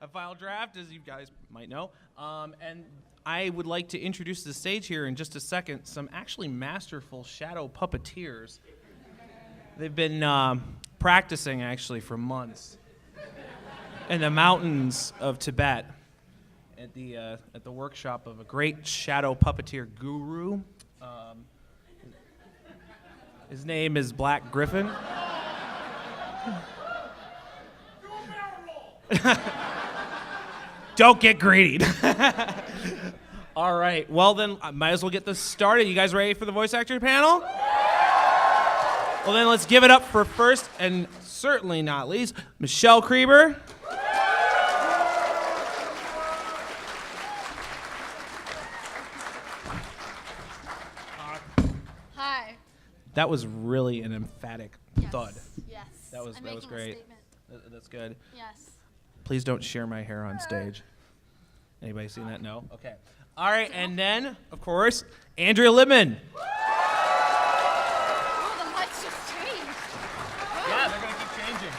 a final draft, as you guys might know. And I would like to introduce to the stage here in just a second some actually masterful shadow puppeteers. They've been practicing actually for months in the mountains of Tibet at the workshop of a great shadow puppeteer guru. His name is Black Griffin. Don't get greedy. All right. Well, then, I might as well get this started. You guys ready for the voice actor panel? Well, then, let's give it up for first and certainly not least, Michelle Creber. Hi. That was really an emphatic thud. Yes. That was great. That's good. Yes. Please don't shear my hair on stage. Anybody seen that? No? Okay. All right, and then, of course, Andrea Libman. Oh, the lights just changed. Yeah, they're going to keep changing.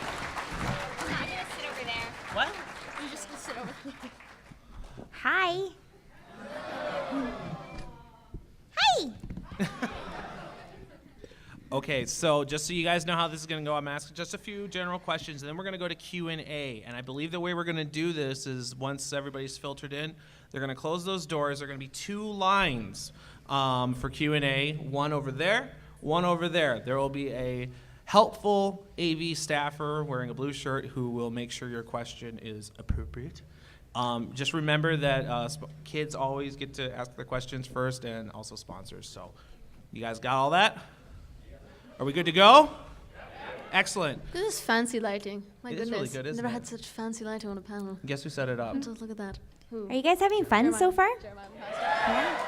I'm going to sit over there. What? You're just going to sit over there. Hi. Hi. Okay, so just so you guys know how this is going to go, I'm asking just a few general questions, and then we're going to go to Q&A. And I believe the way we're going to do this is once everybody's filtered in, they're going to close those doors. There are going to be 2 lines for Q&A, one over there, one over there. There will be a helpful AV staffer wearing a blue shirt who will make sure your question is appropriate. Just remember that kids always get to ask their questions first, and also sponsors. So you guys got all that? Are we good to go? Excellent. This is fancy lighting. My It is goodness. really good, isn't Never it? had such fancy lighting on a panel. Guess who set it up? Just look at that. Who? Are you guys having fun so far? Jeremiah. Yeah.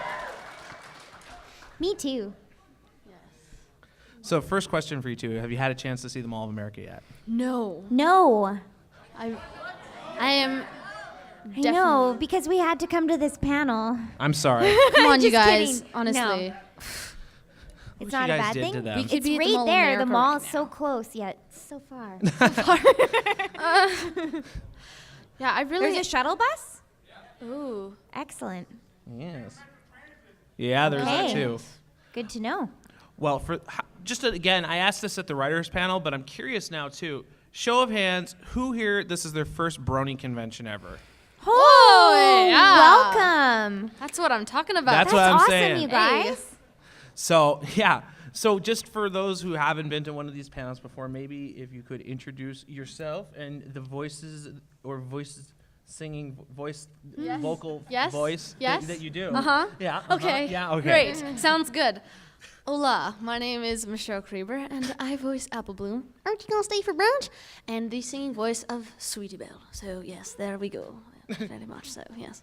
Me too. Yes. So first question for you two, have you had a chance to see the Mall of America yet? No. No. I am. I know, because we had to come to this panel. I'm sorry. Come on, you Just guys. kidding. Honestly. No. What It's not you a guys bad did thing. to them. We could It's be at the right Mall of there. The America mall's right so now. close, yet so far. Yeah, I really. There's a shuttle bus? Ooh. Excellent. Yes. Yeah, there's that Okay. too. Good to know. Well, again, I asked this at the writers panel, but I'm curious now too. Show of hands, who here, this is their first Brony convention ever? Oh, yeah. welcome. That's what I'm talking about. That's what I'm awesome, saying. you guys. So, yeah. So just for those who haven't been to one of these panels before, maybe if you could introduce yourself and the singing voice, Yes. vocal Yes. voice Yes. that you do. Uh-huh. Yeah. Okay. Yeah, okay. Great. Sounds good. Hola, my name is Michelle Creber, and I voice Applebloom. Aren't you gonna stay for brunch? And the singing voice of Sweetie Belle. So yes, there we go. Very much so. Yes.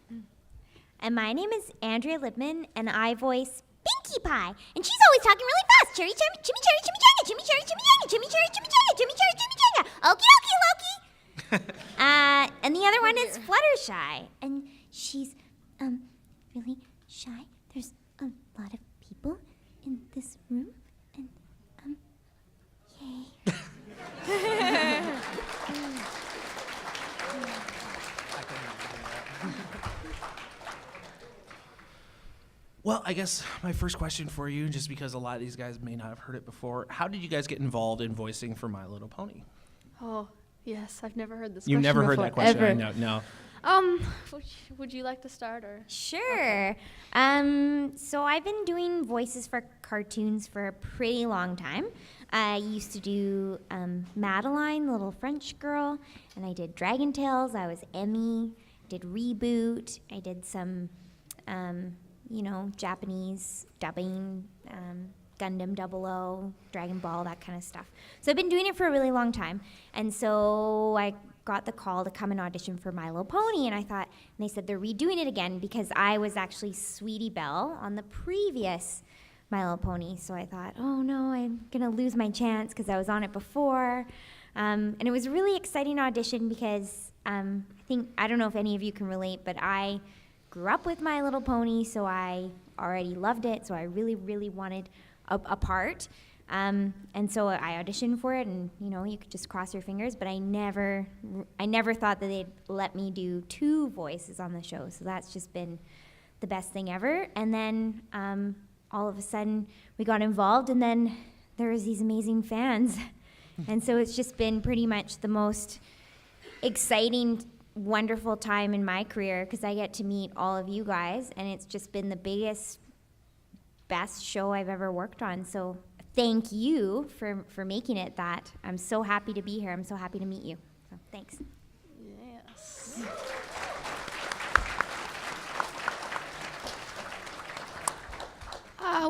And my name is Andrea Libman, and I voice Pinkie Pie. And she's always talking really fast. Cherry, cherry, chimmy, cherry, chimichanga, chimmy, cherry, chimichanga, chimmy, cherry, chimichanga, chimmy, cherry, chimichanga. Okie dokie, Loki. And the other one is Fluttershy, and she's really shy. There's a lot of people in this room, and yay. Well, I guess my first question for you, just because a lot of these guys may not have heard it before, how did you guys get involved in voicing for My Little Pony? Oh, yes. I've never heard this. You've question never heard before, that question? Ever. No. Would you like to start or? Sure. So I've been doing voices for cartoons for a pretty long time. I used to do Madeline, the little French girl, and I did Dragon Tales. I was Emmy. Did Reboot. I did some, Japanese dubbing, Gundam 00, Dragon Ball, that kind of stuff. So I've been doing it for a really long time. And so I got the call to come and audition for My Little Pony, and and they said they're redoing it again because I was actually Sweetie Belle on the previous My Little Pony. So I thought, oh no, I'm gonna lose my chance because I was on it before. And it was a really exciting audition because I don't know if any of you can relate, but I grew up with My Little Pony, so I already loved it, so I really, really wanted a part. And so I auditioned for it, and you could just cross your fingers. But I never thought that they'd let me do 2 voices on the show. So that's just been the best thing ever. And then all of a sudden we got involved, and then there was these amazing fans. And so it's just been pretty much the most exciting, wonderful time in my career, because I get to meet all of you guys, and it's just been the biggest, best show I've ever worked on. So thank you for making it that. I'm so happy to be here. I'm so happy to meet you. So thanks. Yes.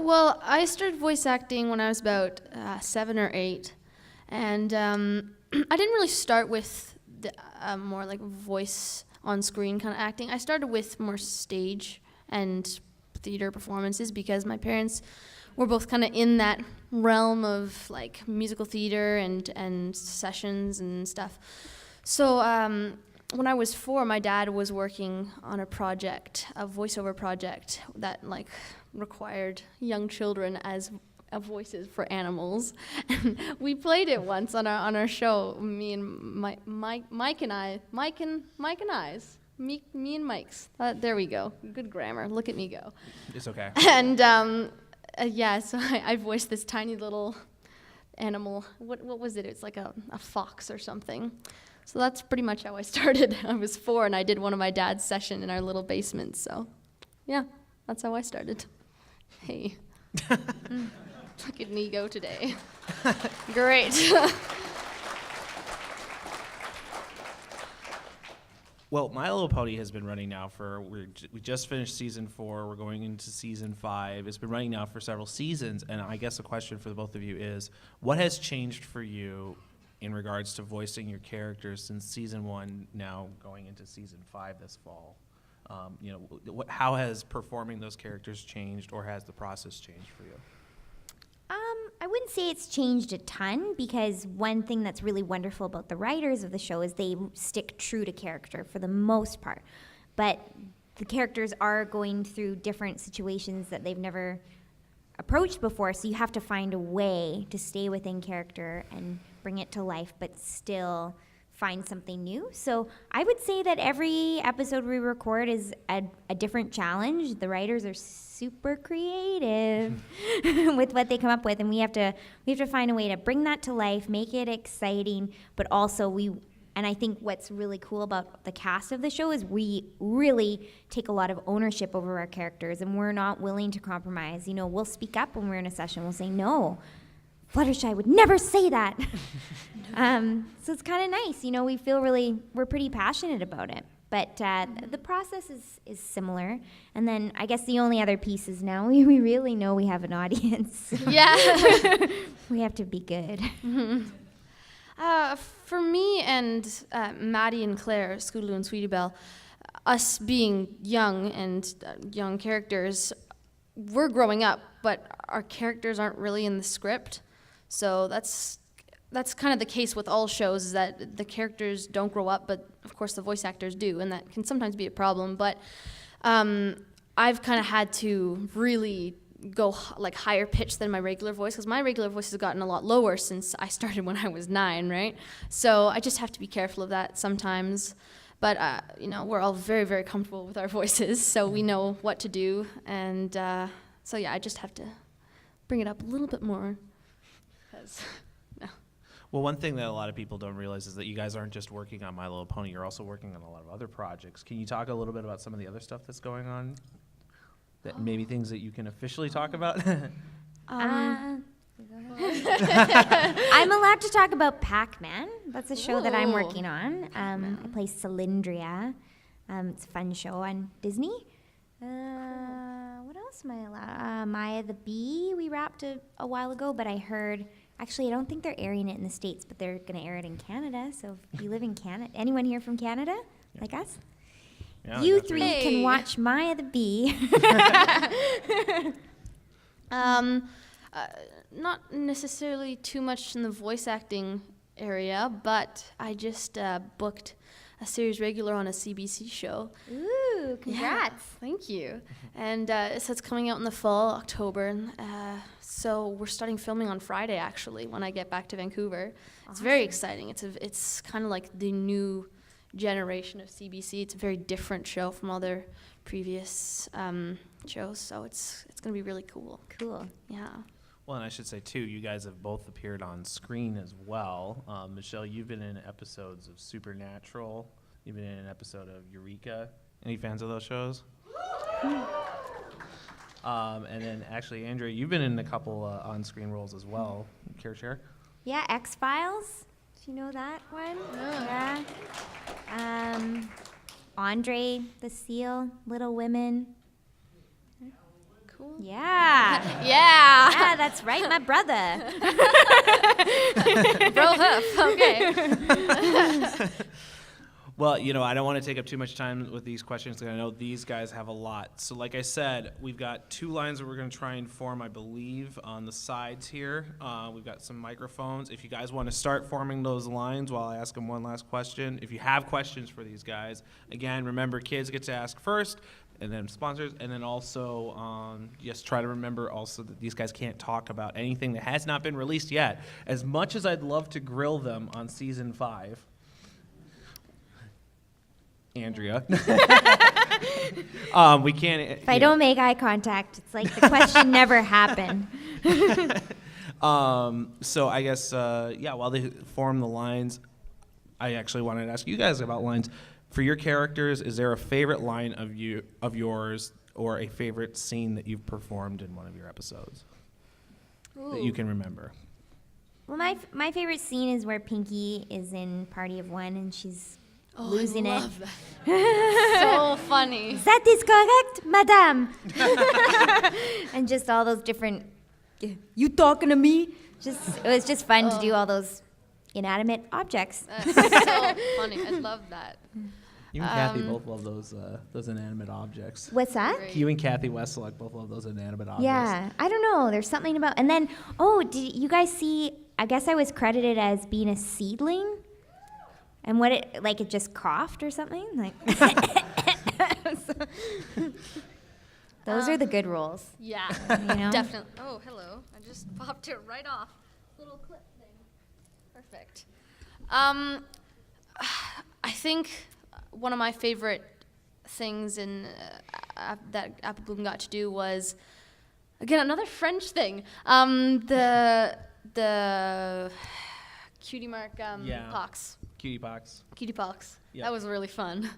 Well, I started voice acting when I was about 7 or 8, and I didn't really start with the, more like voice on screen kind of acting. I started with more stage and theater performances because my parents were both kind of in that realm of like musical theater and sessions and stuff. So when I was 4, my dad was working on a project, a voiceover project that like required young children as voices for animals. And we played it once on our show, me and Mike and Mike's. There we go. Good grammar. Look at me go. It's okay. And so I voiced this tiny little animal. What was it? It's like a fox or something. So that's pretty much how I started. I was 4, and I did one of my dad's session in our little basement. So, yeah, that's how I started. Hey. Look at me go today. Great. Well, My Little Pony has been running now for, we just finished season 4, we're going into season 5. It's been running now for several seasons, and I guess a question for the both of you is, what has changed for you in regards to voicing your characters since season 1 now going into season 5 this fall? How has performing those characters changed, or has the process changed for you? I wouldn't say it's changed a ton, because one thing that's really wonderful about the writers of the show is they stick true to character for the most part. But the characters are going through different situations that they've never approached before, so you have to find a way to stay within character and bring it to life, but still find something new. So I would say that every episode we record is a different challenge. The writers are super creative with what they come up with, and we have to find a way to bring that to life, make it exciting, but also and I think what's really cool about the cast of the show is we really take a lot of ownership over our characters, and we're not willing to compromise. We'll speak up when we're in a session. We'll say, no, Fluttershy would never say that. So it's kind of nice. We feel we're pretty passionate about it. But the process is similar. And then I guess the only other piece is now we really know we have an audience. Yeah. We have to be good. Mm-hmm. For me and Maddie and Claire, Scootaloo and Sweetie Belle, us being young and young characters, we're growing up, but our characters aren't really in the script. So that's kind of the case with all shows, is that the characters don't grow up, but of course the voice actors do, and that can sometimes be a problem. But I've kind of had to really go like higher pitch than my regular voice, because my regular voice has gotten a lot lower since I started when I was 9, right? So I just have to be careful of that sometimes. But we're all very, very comfortable with our voices, so we know what to do. And so yeah, I just have to bring it up a little bit more. Well, one thing that a lot of people don't realize is that you guys aren't just working on My Little Pony, you're also working on a lot of other projects. Can you talk a little bit about some of the other stuff that's going on? That maybe things that you can officially talk about? I'm allowed to talk about Pac-Man. That's a show that I'm working on. I play Cylindria. It's a fun show on Disney. What else am I allowed? Maya the Bee, we wrapped a while ago, but I heard, actually, I don't think they're airing it in the States, but they're going to air it in Canada. So if you live in Canada, anyone here from Canada, like us? Yeah, you 3 can watch Maya the Bee. Not necessarily too much in the voice acting area, but I just booked a series regular on a CBC show. Ooh. you. Congrats. Thank you. And so it's coming out in the fall, October. So we're starting filming on Friday, actually, when I get back to Vancouver. It's very exciting. It's kind of like the new generation of CBC. It's a very different show from other previous shows, so it's going to be really cool. Cool. Yeah. Well, and I should say, too, you guys have both appeared on screen as well. Michelle, you've been in episodes of Supernatural. You've been in an episode of Eureka. Any fans of those shows? And then, actually, Andrea, you've been in a couple on-screen roles as well. Care to share? Yeah, X-Files. Do you know that one? Yeah. Andre the Seal, Little Women. Cool. Yeah. Yeah. Yeah, that's right, my brother. Bro Huff. Okay. Well, you know, I don't want to take up too much time with these questions because I know these guys have a lot. So like I said, we've got 2 lines that we're going to try and form, I believe, on the sides here. We've got some microphones. If you guys want to start forming those lines while I ask them one last question, if you have questions for these guys, again, remember, kids get to ask first, and then sponsors, and then also just try to remember also that these guys can't talk about anything that has not been released yet. As much as I'd love to grill them on season 5, Andrea. We can't. If I don't make eye contact, it's like the question never happened. So I guess, while they form the lines, I actually wanted to ask you guys about lines. For your characters, is there a favorite line of yours or a favorite scene that you've performed in one of your episodes that you can remember? Well, my favorite scene is where Pinkie is in Party of One and she's losing I love that. So funny. Is that is correct, madame? And just all those different, you talking to me? It was just fun to do all those inanimate objects. That's so funny. I love that. You and Kathy both love those inanimate objects. What's that? Great. You and Kathy Westlock both love those inanimate objects. Yeah, I don't know. There's something about, and then, did you guys see, I guess I was credited as being a seedling. And what it just coughed or something? Like, those are the good roles. Yeah, You know? definitely. Oh, hello. I just popped it right off. Little clip thing. Perfect. I think one of my favorite things that Applebloom got to do was, again, another French thing. The cutie mark pox. Cutie pox. Cutie pox. Yep. That was really fun.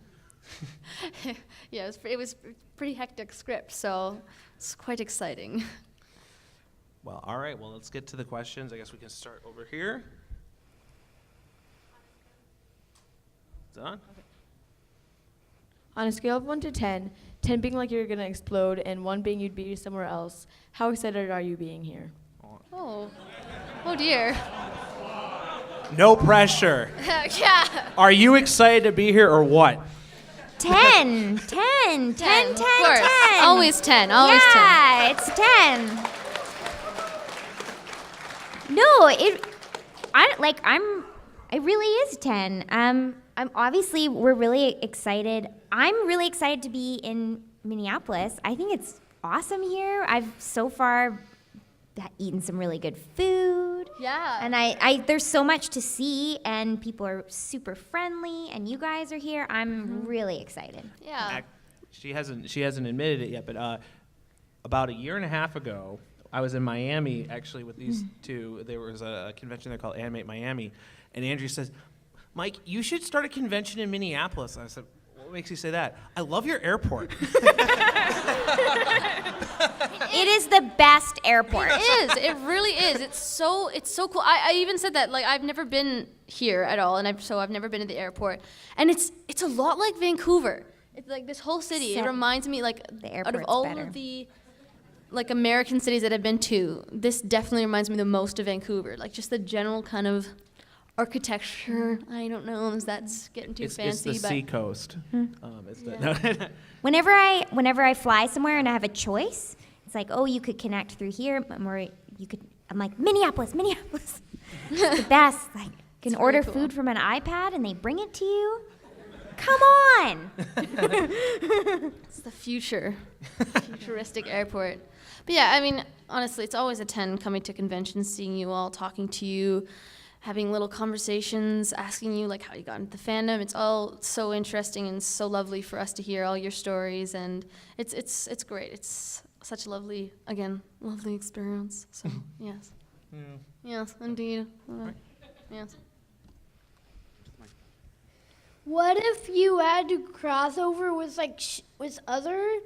Yeah, it was pretty hectic script, so it's quite exciting. Well, all right. Well, let's get to the questions. I guess we can start over here. Is it on? Okay. On a scale of 1 to 10, 10 being like you're gonna explode and 1 being you'd be somewhere else, how excited are you being here? Oh dear. No pressure. Yeah. Are you excited to be here or what? 10. Of course. 10. Always 10. Always 10. Yeah, it's 10. No, it really is 10. We're really excited. I'm really excited to be in Minneapolis. I think it's awesome here. I've so far eaten some really good food. Yeah. And I there's so much to see, and people are super friendly, and you guys are here. I'm really excited. Yeah. She hasn't admitted it yet, but about a year and a half ago, I was in Miami actually with these two. There was a convention there called Animate Miami, and Andrea says, "Mike, you should start a convention in Minneapolis." I said, "What makes you say that?" "I love your airport." It is the best airport. It is. It really is. It's so cool. I even said that, like, I've never been here at all, and I've never been to the airport. And it's a lot like Vancouver. It's like this whole city. It reminds me, like, The out of airport's all better. of the like American cities that I've been to, this definitely reminds me the most of Vancouver. Like, just the general kind of architecture. I don't know if that's getting too fancy, it's the but seacoast. Whenever I fly somewhere and I have a choice, it's like, oh, you could connect through here, or I'm like, Minneapolis. It's the best. Like, you can It's really order cool. food from an iPad and they bring it to you. Come on. It's the futuristic airport. But yeah, I mean, honestly, it's always a 10 coming to conventions, seeing you all, talking to you, having little conversations, asking you like how you got into the fandom. It's all so interesting and so lovely for us to hear all your stories, and it's great. It's such a lovely experience. So yes, yes, indeed, yes. What if you had to crossover with with other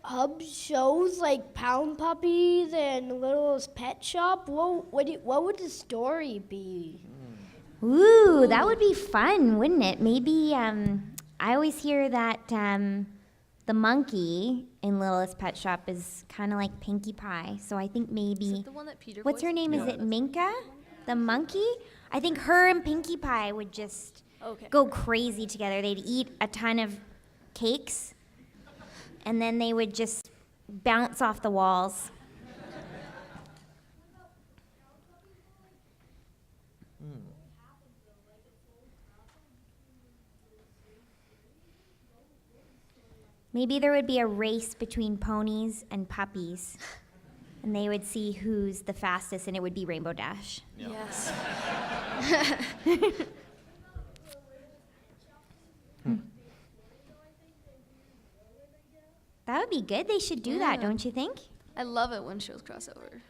hub shows like Pound Puppies and Littlest Pet Shop? What would the story be? Ooh, that would be fun, wouldn't it? Maybe I always hear that the monkey in Littlest Pet Shop is kind of like Pinkie Pie. So I think maybe. Is it the one that Peter What's her name? Is it Minka? The monkey? I think her and Pinkie Pie would just go crazy together. They'd eat a ton of cakes, and then they would just bounce off the walls. Maybe there would be a race between ponies and puppies, and they would see who's the fastest, and it would be Rainbow Dash. Yep. Yes. That would be good. They should do that, don't you think? I love it when shows cross over.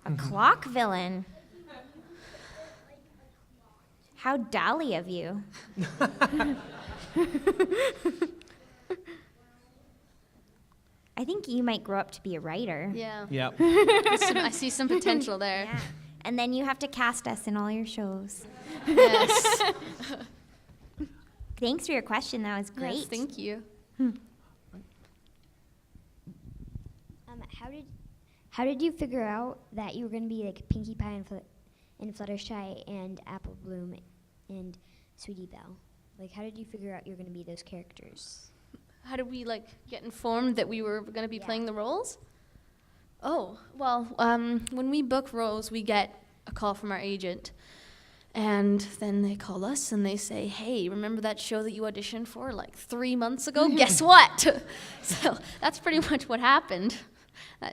A clock villain. How dolly of you. I think you might grow up to be a writer. Yeah. Yep. I see some potential there. Yeah. And then you have to cast us in all your shows. Yes. Thanks for your question. That was great. Yes, thank you. How did you figure out that you were going to be like Pinkie Pie and Fluttershy and Applebloom and Sweetie Belle? Like, how did you figure out you were going to be those characters? How did we get informed that we were going to be playing the roles? Oh, well, when we book roles, we get a call from our agent. And then they call us and they say, hey, remember that show that you auditioned for 3 months ago? Guess what? So that's pretty much what happened.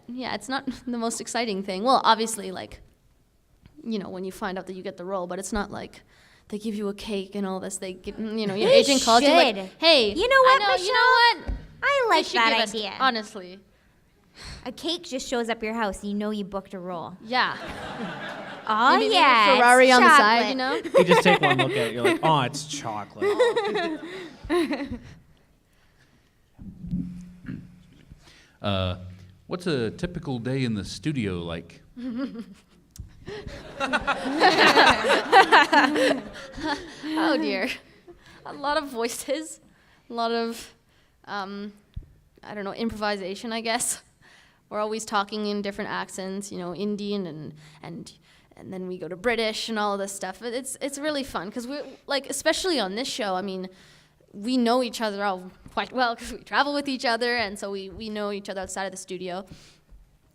It's not the most exciting thing. Well, obviously, when you find out that you get the role, but it's not like they give you a cake and all this. They give, your agent calls you like, hey, you know what, I know, Michelle? you know what? I They like should that give us- idea. honestly. A cake just shows up your house and you know you booked a role. Yeah. Oh, Maybe yeah. a Ferrari it's on the side, chocolate. you know? You just take one look at it, you're like, oh, it's chocolate. What's a typical day in the studio like? Oh dear. A lot of voices, a lot of, improvisation, I guess. We're always talking in different accents, Indian and then we go to British and all of this stuff. But it's really fun because we're especially on this show. I mean, we know each other all quite well because we travel with each other, and so we know each other outside of the studio,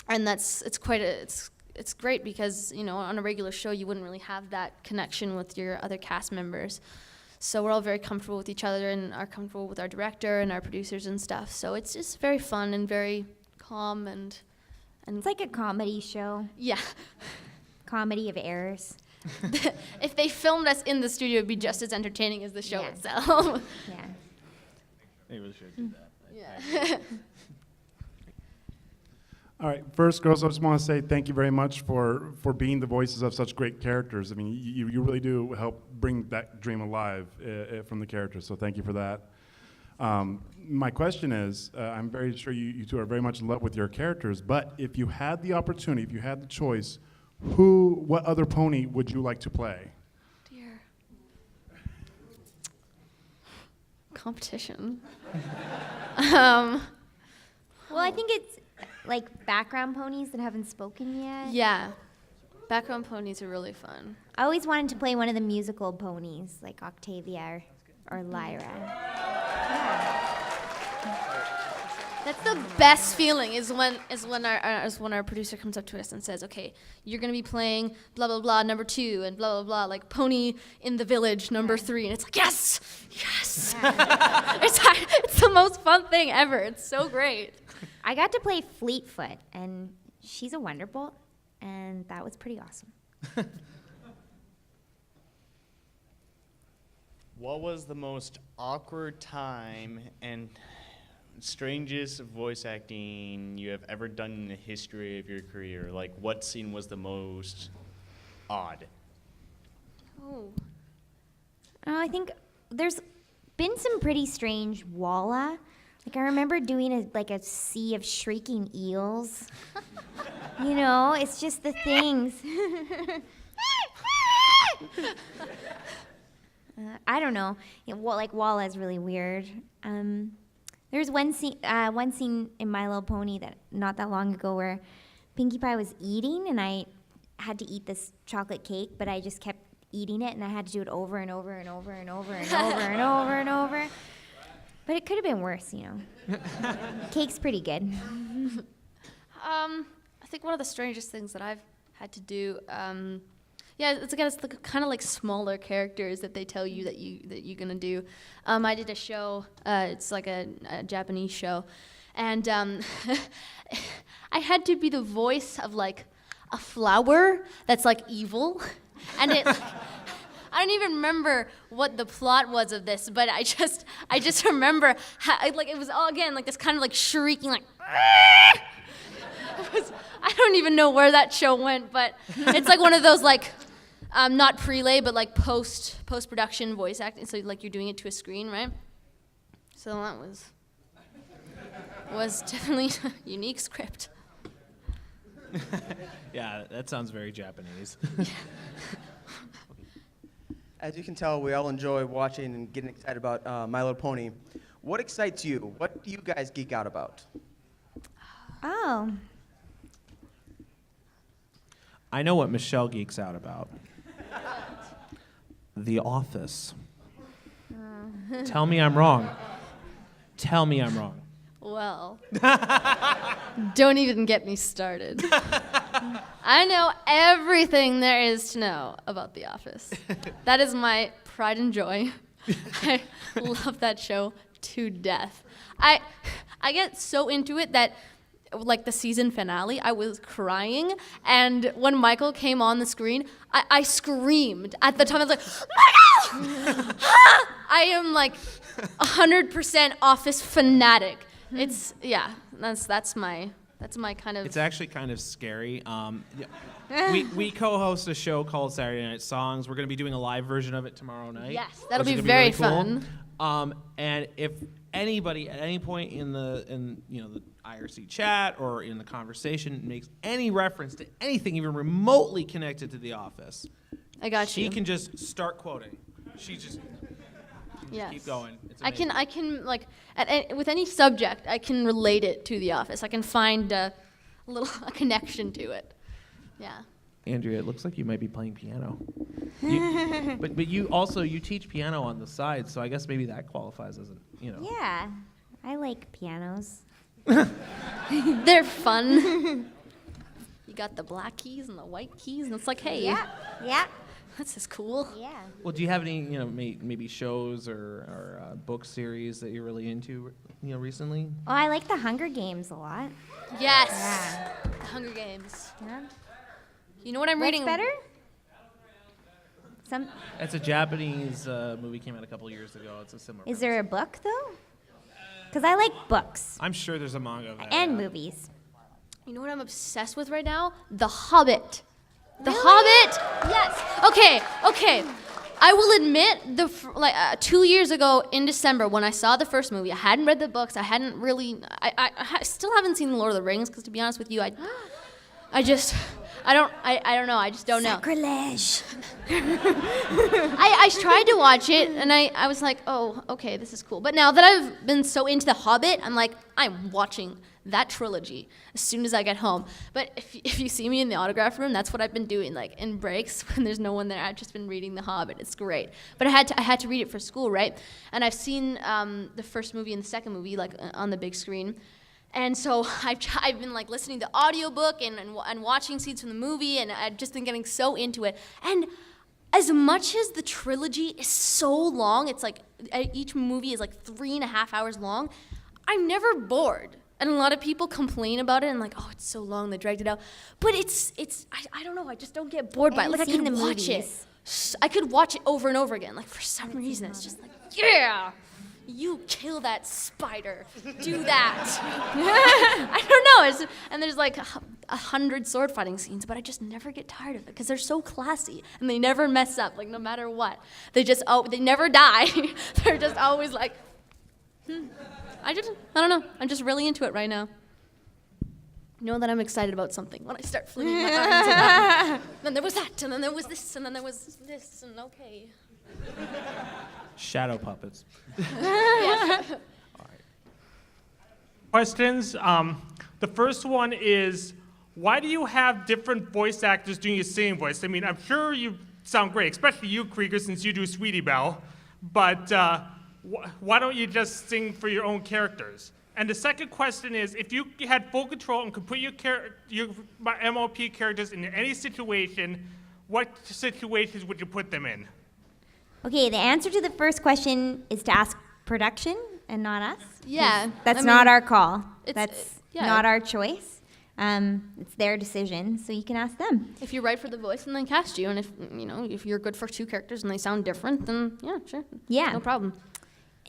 and it's great because on a regular show you wouldn't really have that connection with your other cast members. So we're all very comfortable with each other and are comfortable with our director and our producers and stuff. So it's just very fun and very calm and It's like a comedy show. yeah. Comedy of errors. If they filmed us in the studio, it'd be just as entertaining as the show Yeah. itself. Yeah. They really should do that. Yeah. All right, first, girls, I just want to say thank you very much for being the voices of such great characters. I mean, you really do help bring that dream alive from the characters, so thank you for that. My question is, I'm very sure you two are very much in love with your characters, but if you had the opportunity, if you had the choice, what other pony would you like to play? Dear. Competition. Well, I think it's like background ponies that haven't spoken yet. Yeah. Background ponies are really fun. I always wanted to play one of the musical ponies, like Octavia or Lyra. That's the best feeling is when our producer comes up to us and says, "Okay, you're gonna be playing blah blah blah number 2 and blah blah blah like Pony in the Village number 3," and it's like yes. It's the most fun thing ever. It's so great. I got to play Fleetfoot, and she's a wonderbolt, and that was pretty awesome. What was the most awkward time and strangest voice acting you have ever done in the history of your career? Like, what scene was the most odd? Oh. I think there's been some pretty strange walla. Like, I remember doing a sea of shrieking eels. You know, it's just the things. I don't know. Walla is really weird. There's one scene in My Little Pony that not that long ago where Pinkie Pie was eating, and I had to eat this chocolate cake, but I just kept eating it, and I had to do it over and over and over and over and over and over and over. But it could have been worse, you know. Cake's pretty good. I think one of the strangest things that I've had to do, it's kind of like smaller characters that they tell you that you're gonna do. I did a show. It's like a Japanese show, and I had to be the voice of like a flower that's like evil, and it. I don't even remember what the plot was of this, but I just remember it was all again like this kind of like shrieking like. I don't even know where that show went, but it's like one of those like not prelay but like post production voice acting. So like you're doing it to a screen, right? So that was definitely a unique script. Yeah, that sounds very Japanese. As you can tell, we all enjoy watching and getting excited about My Little Pony. What excites you? What do you guys geek out about? Oh. I know what Michelle geeks out about. The Office. Tell me I'm wrong. Tell me I'm wrong. Well, don't even get me started. I know everything there is to know about The Office. That is my pride and joy. I love that show to death. I get so into it that like the season finale, I was crying, and when Michael came on the screen, I screamed at the time. I was like, Michael! I am like 100% Office fanatic. It's that's my kind of. It's actually kind of scary. We co-host a show called Saturday Night Songs. We're going to be doing a live version of it tomorrow night. Yes, that'll which be is very really cool. fun. And if anybody at any point in the IRC chat or in the conversation makes any reference to anything even remotely connected to The Office, I got she you. can just start quoting. She just Yes. keep going. It's I amazing. can like with any subject, I can relate it to The Office. I can find a connection to it. Yeah. Andrea, it looks like you might be playing piano. But you teach piano on the side, so I guess maybe that qualifies as Yeah, I like pianos. They're fun. You got the black keys and the white keys, and it's like, hey, Yeah. this is cool. Yeah. Well, do you have any maybe shows or book series that you're really into recently? Oh, I like the Hunger Games a lot. Yes. Yeah. The Hunger Games. Yeah. You know what I'm What's reading? better? It's a Japanese movie, came out a couple years ago. It's a similar. Is there a book though? Because I like books I'm sure there's a manga of that. and yeah. movies. You know what I'm obsessed with right now? The Hobbit. The Hobbit. Yes. Okay. I will admit, 2 years ago in December when I saw the first movie, I hadn't read the books. I hadn't really. I still haven't seen The Lord of the Rings because, to be honest with you, I don't know. I just don't know. Sacrilege. I tried to watch it, and I was like, oh, okay, this is cool. But now that I've been so into The Hobbit, I'm like, I'm watching that trilogy as soon as I get home. But if you see me in the autograph room, that's what I've been doing. Like in breaks when there's no one there, I've just been reading The Hobbit. It's great. But I had to read it for school, right? And I've seen the first movie and the second movie like on the big screen. And so I've been like listening to audiobook and watching scenes from the movie, and I've just been getting so into it. And as much as the trilogy is so long, it's like each movie is like 3.5 hours long, I'm never bored. And a lot of people complain about it and like, oh, it's so long, they dragged it out. But I don't know, I just don't get bored by it. Like I seen could the watch movies? it. I could watch it over and over again. Like for some reason, it's just like, yeah, you kill that spider, do that. I don't know. And there's like 100 sword fighting scenes, but I just never get tired of it because they're so classy and they never mess up. Like no matter what, they never die. They're just always like. I don't know. I'm just really into it right now. Know that I'm excited about something when I start flinging my arms around. Then there was that, and then there was this, and then there was this, and okay. Shadow puppets. Questions. The first one is, why do you have different voice actors doing your singing voice? I mean, I'm sure you sound great, especially you, Krieger, since you do Sweetie Belle, but why don't you just sing for your own characters? And the second question is, if you had full control and could put your MLP characters in any situation, what situations would you put them in? Okay, the answer to the first question is to ask production and not us. Yeah. That's not our call. it's- That's yeah. not our choice. It's their decision, so you can ask them. If you write for the voice, and then cast you, and if you're good for 2 characters and they sound different, then yeah, sure. Yeah. No problem.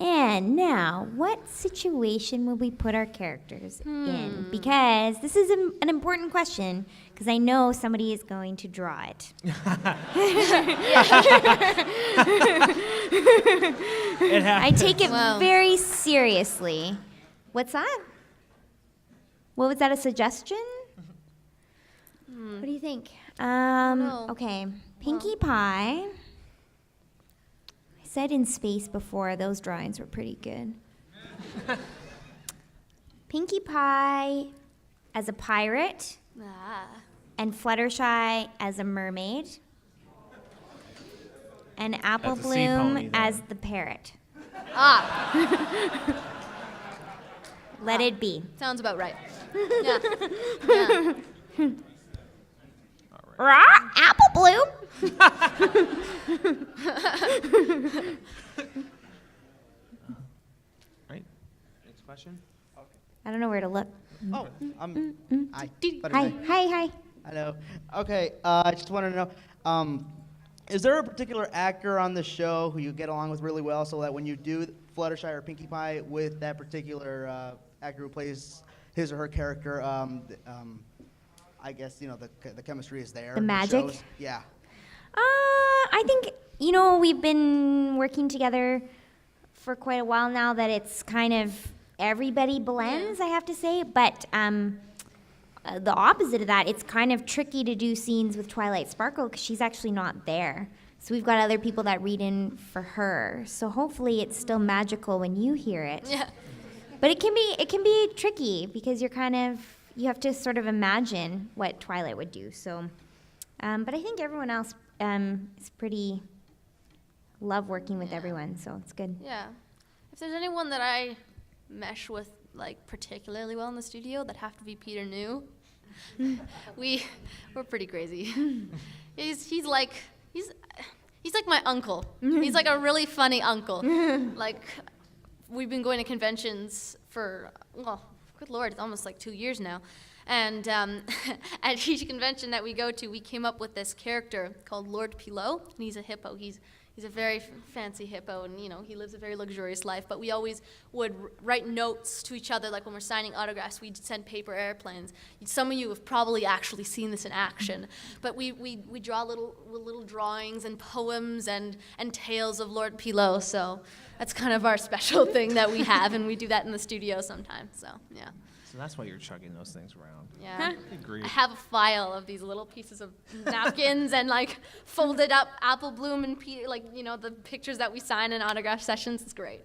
And now, what situation would we put our characters in? Because this is an important question, because I know somebody is going to draw it. I take it Wow. very seriously. What's that? What was that, a suggestion? What do you think? know. Okay, Pinkie Pie. I said in space before, those drawings were pretty good. Pinkie Pie as a pirate and Fluttershy as a mermaid and That's a sea pony, Applebloom then. as the parrot. Let it be. Sounds about right. Yeah. Rah, Applebloom! Right. Next question. I don't know where to look. Oh, hi. Hi, Butterfly. hi. Hello. Okay, I just wanted to know, is there a particular actor on the show who you get along with really well, so that when you do Fluttershy or Pinkie Pie with that particular actor who plays his or her character, I guess the chemistry is there. The it magic? shows? Yeah. I think, we've been working together for quite a while now that it's kind of everybody blends, I have to say. But the opposite of that, it's kind of tricky to do scenes with Twilight Sparkle because she's actually not there. So we've got other people that read in for her. So hopefully it's still magical when you hear it. Yeah. But it can be tricky because you have to sort of imagine what Twilight would do. So, but I think everyone else is pretty love working with everyone, so it's good. Yeah. If there's anyone that I mesh with like particularly well in the studio, that'd have to be Peter New. We're pretty crazy. He's like my uncle. He's like a really funny uncle. Like we've been going to conventions for good Lord, it's almost like 2 years now. And at each convention that we go to, we came up with this character called Lord Pilot, and he's a hippo. He's a very fancy hippo, and he lives a very luxurious life. But we always would write notes to each other, like when we're signing autographs, we'd send paper airplanes. Some of you have probably actually seen this in action. But we draw little drawings and poems and tales of Lord Pilot. So that's kind of our special thing that we have, and we do that in the studio sometimes. So yeah. So that's why you're chugging those things around. Yeah. Agreed. I have a file of these little pieces of napkins and like folded up Applebloom and the pictures that we sign in autograph sessions. It's great.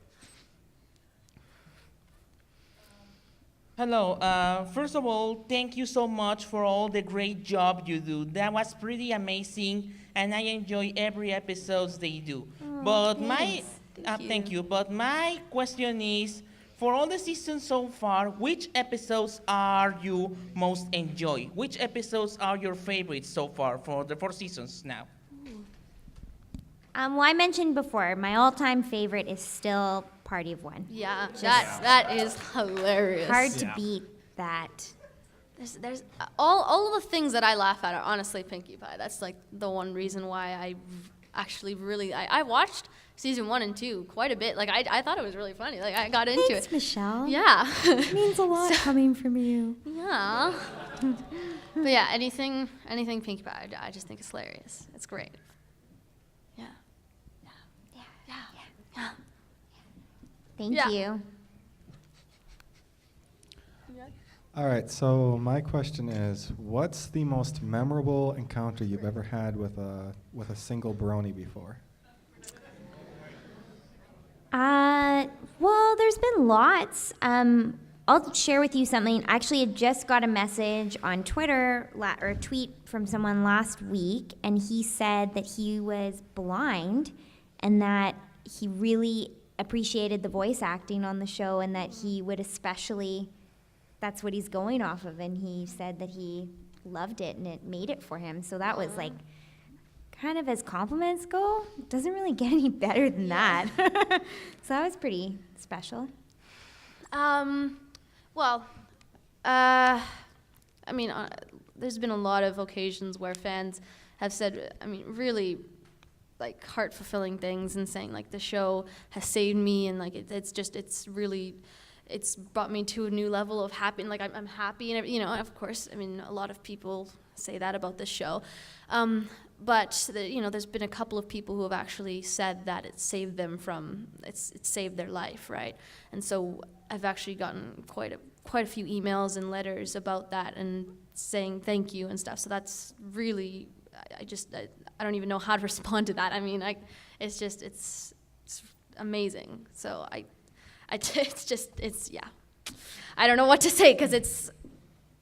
Hello. First of all, thank you so much for all the great job you do. That was pretty amazing, and I enjoy every episode they do. But thanks. thank you. But my question is, for all the seasons so far, which episodes are you most enjoy? Which episodes are your favorites so far for the 4 seasons now? Well, I mentioned before, my all-time favorite is still Party of One. Yeah, that is hilarious. Hard to beat that. There's all of the things that I laugh at are honestly Pinkie Pie. That's like the one reason why I actually really I watched season 1 and 2 quite a bit. Like I thought it was really funny. Like I got into Thanks, it. Michelle. Yeah. It means a lot coming from you. Yeah. But yeah, anything Pinkie Pie, I just think it's hilarious. It's great. Yeah. Yeah. Thank Yeah. you. All right, so my question is, what's the most memorable encounter you've ever had with a single brony before? Well, there's been lots. I'll share with you something. Actually, I just got a message on Twitter or a tweet from someone last week, and he said that he was blind and that he really appreciated the voice acting on the show, and that he would especially, that's what he's going off of, and he said that he loved it and it made it for him. So that was like, kind of as compliments go, it doesn't really get any better than that. So that was pretty special. Well, I mean, there's been a lot of occasions where fans have said, I mean, really, like, heart-fulfilling things and saying, like, the show has saved me, and, like, it's really, it's brought me to a new level of happy, and, like, I'm happy, and, you know, of course, I mean, a lot of people say that about this show. But, you know, there's been a couple of people who have actually said that it saved them from, it saved their life, right? And so I've actually gotten quite a few emails and letters about that and saying thank you and stuff. So that's really, I don't even know how to respond to that. I mean, it's just, it's amazing. So yeah. I don't know what to say because it's,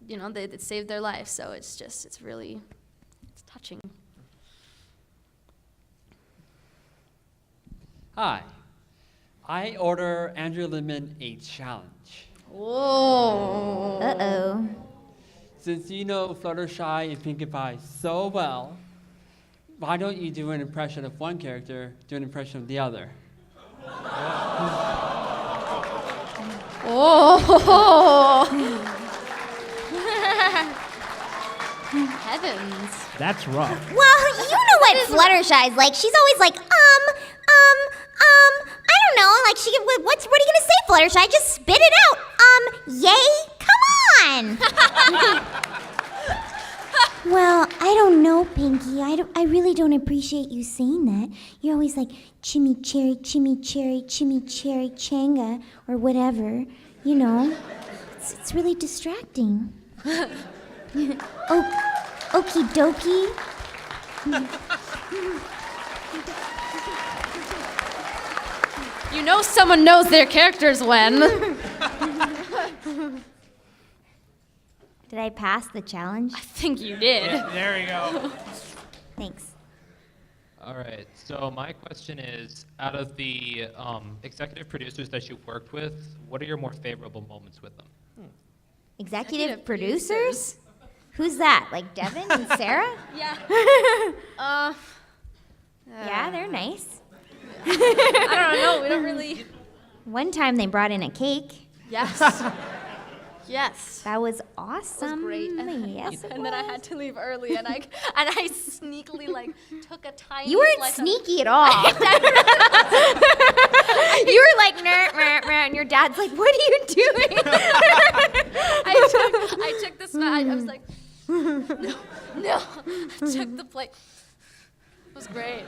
you know, it saved their life. So it's really, it's touching. Hi, I order Andrea Libman a challenge. Whoa. Uh-oh. Since you know Fluttershy and Pinkie Pie so well, why don't you do an impression of one character, do an impression of the other? Oh. Heavens. That's rough. Well, you know what Fluttershy's like. She's always like, I don't know. Like, what are you gonna say, Fluttershy? Just spit it out. Yay? Come on. Well, I don't know, Pinkie. I really don't appreciate you saying that. You're always like, chimichurri, changa, or whatever. You know, it's really distracting. Oh, okie dokie. You know someone knows their characters when. Did I pass the challenge? I think you did. Yeah, there you go. Thanks. All right, so my question is, out of the executive producers that you worked with, what are your more favorable moments with them? Executive producers? Who's that? Like Devin and Sarah? Yeah. Yeah, they're nice. I don't know. We don't really. One time they brought in a cake. Yes. Yes. That was awesome. It was great. Yes, And then I had to leave early, and I sneakily took a tiny. You weren't slice sneaky at all. You were like, and your dad's like, what are you doing? I took this. I was like, no. I took the plate. It was great.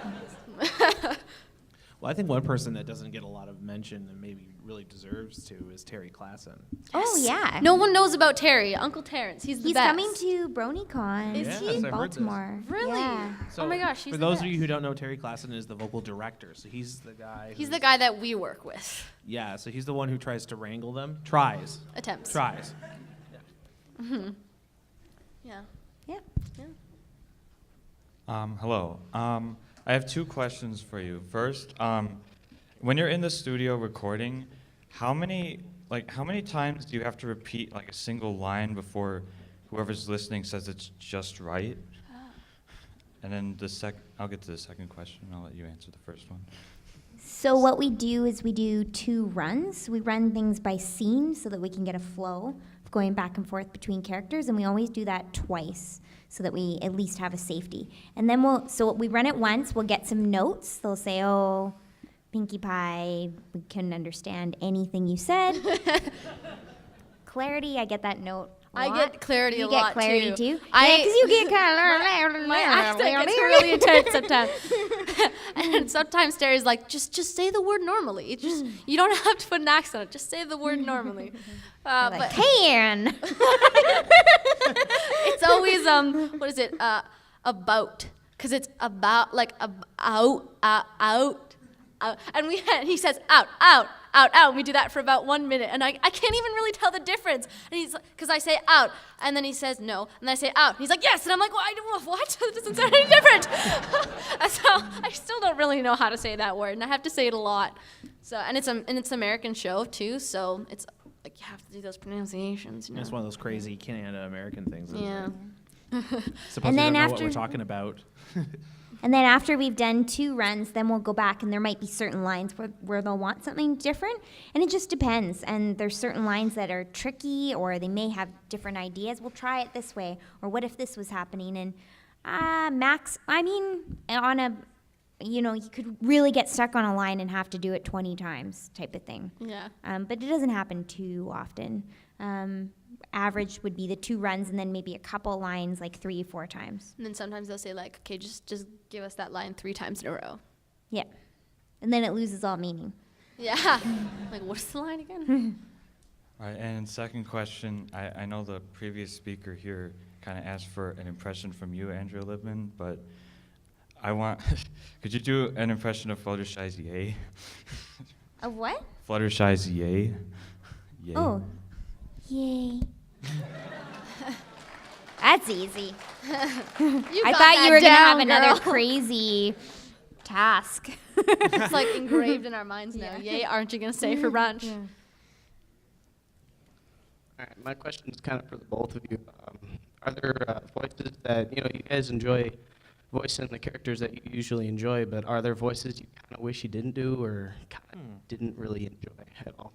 Well, I think one person that doesn't get a lot of mention and maybe really deserves to is Terry Klassen. Oh, yeah. No one knows about Terry. Uncle Terrence. He's the He's best. coming to BronyCon Is he? in I've heard this. Baltimore. Really? Yeah. So Oh my gosh, he's for the those of best. you who don't know, Terry Klassen is the vocal director. So he's the guy. He's who's- the guy that we work with. Yeah, so he's the one who tries to wrangle them. Tries. Attempts. Tries. Mm-hmm. Yeah. Yeah. Hello. I have 2 questions for you. First, when you're in the studio recording, how many like, how many times do you have to repeat like a single line before whoever's listening says it's just right? And then I'll get to the second question. I'll let you answer the first one. So what we do is we do 2 runs. We run things by scene so that we can get a flow of going back and forth between characters, and we always do that twice so that we at least have a safety. And then we run it once, we'll get some notes. They'll say, oh, Pinkie Pie, we couldn't understand anything you said. Clarity, I get that note. I get clarity a lot, You get clarity too? Yeah, because you get kind of my accent gets really intense sometimes. And sometimes Terry's like, just say the word normally. It just you don't have to put an accent on it. Just say the word normally. Like, can. It's always what is it? About, because it's about like out. And he says out. And we do that for about 1 minute, and I can't even really tell the difference. And he's because I say out, and then he says no, and I say out. And he's like yes, and I'm like, well, what? It doesn't sound any different. So I still don't really know how to say that word, and I have to say it a lot. So and it's an American show too, so it's like you have to do those pronunciations. You know? It's one of those crazy Canada-American things. Yeah. Suppose And we then don't know what after- we're talking about. And then after we've done 2 runs, then we'll go back, and there might be certain lines where they'll want something different, and it just depends. And there's certain lines that are tricky, or they may have different ideas. We'll try it this way, or what if this was happening? And max, I mean, you could really get stuck on a line and have to do it 20 times type of thing. Yeah. But it doesn't happen too often. Average would be the 2 runs and then maybe a couple lines, like 3-4 times. And then sometimes they'll say like, okay, just give us that line 3 times in a row. Yeah. And then it loses all meaning. Yeah. Like, what's the line again? All right, and second question, I know the previous speaker here kind of asked for an impression from you, Andrea Libman, but I want, could you do an impression of Fluttershy's yay? Of what? Fluttershy's yay. Yay. Oh. Yay. That's easy. I got thought that you were going to have down, another girl. crazy task. It's like engraved in our minds now. Yay, aren't you going to stay for brunch? All right, my question is kind of for the both of you. Are there voices that you guys enjoy voicing the characters that you usually enjoy, but are there voices you kind of wish you didn't do or kind of didn't really enjoy at all?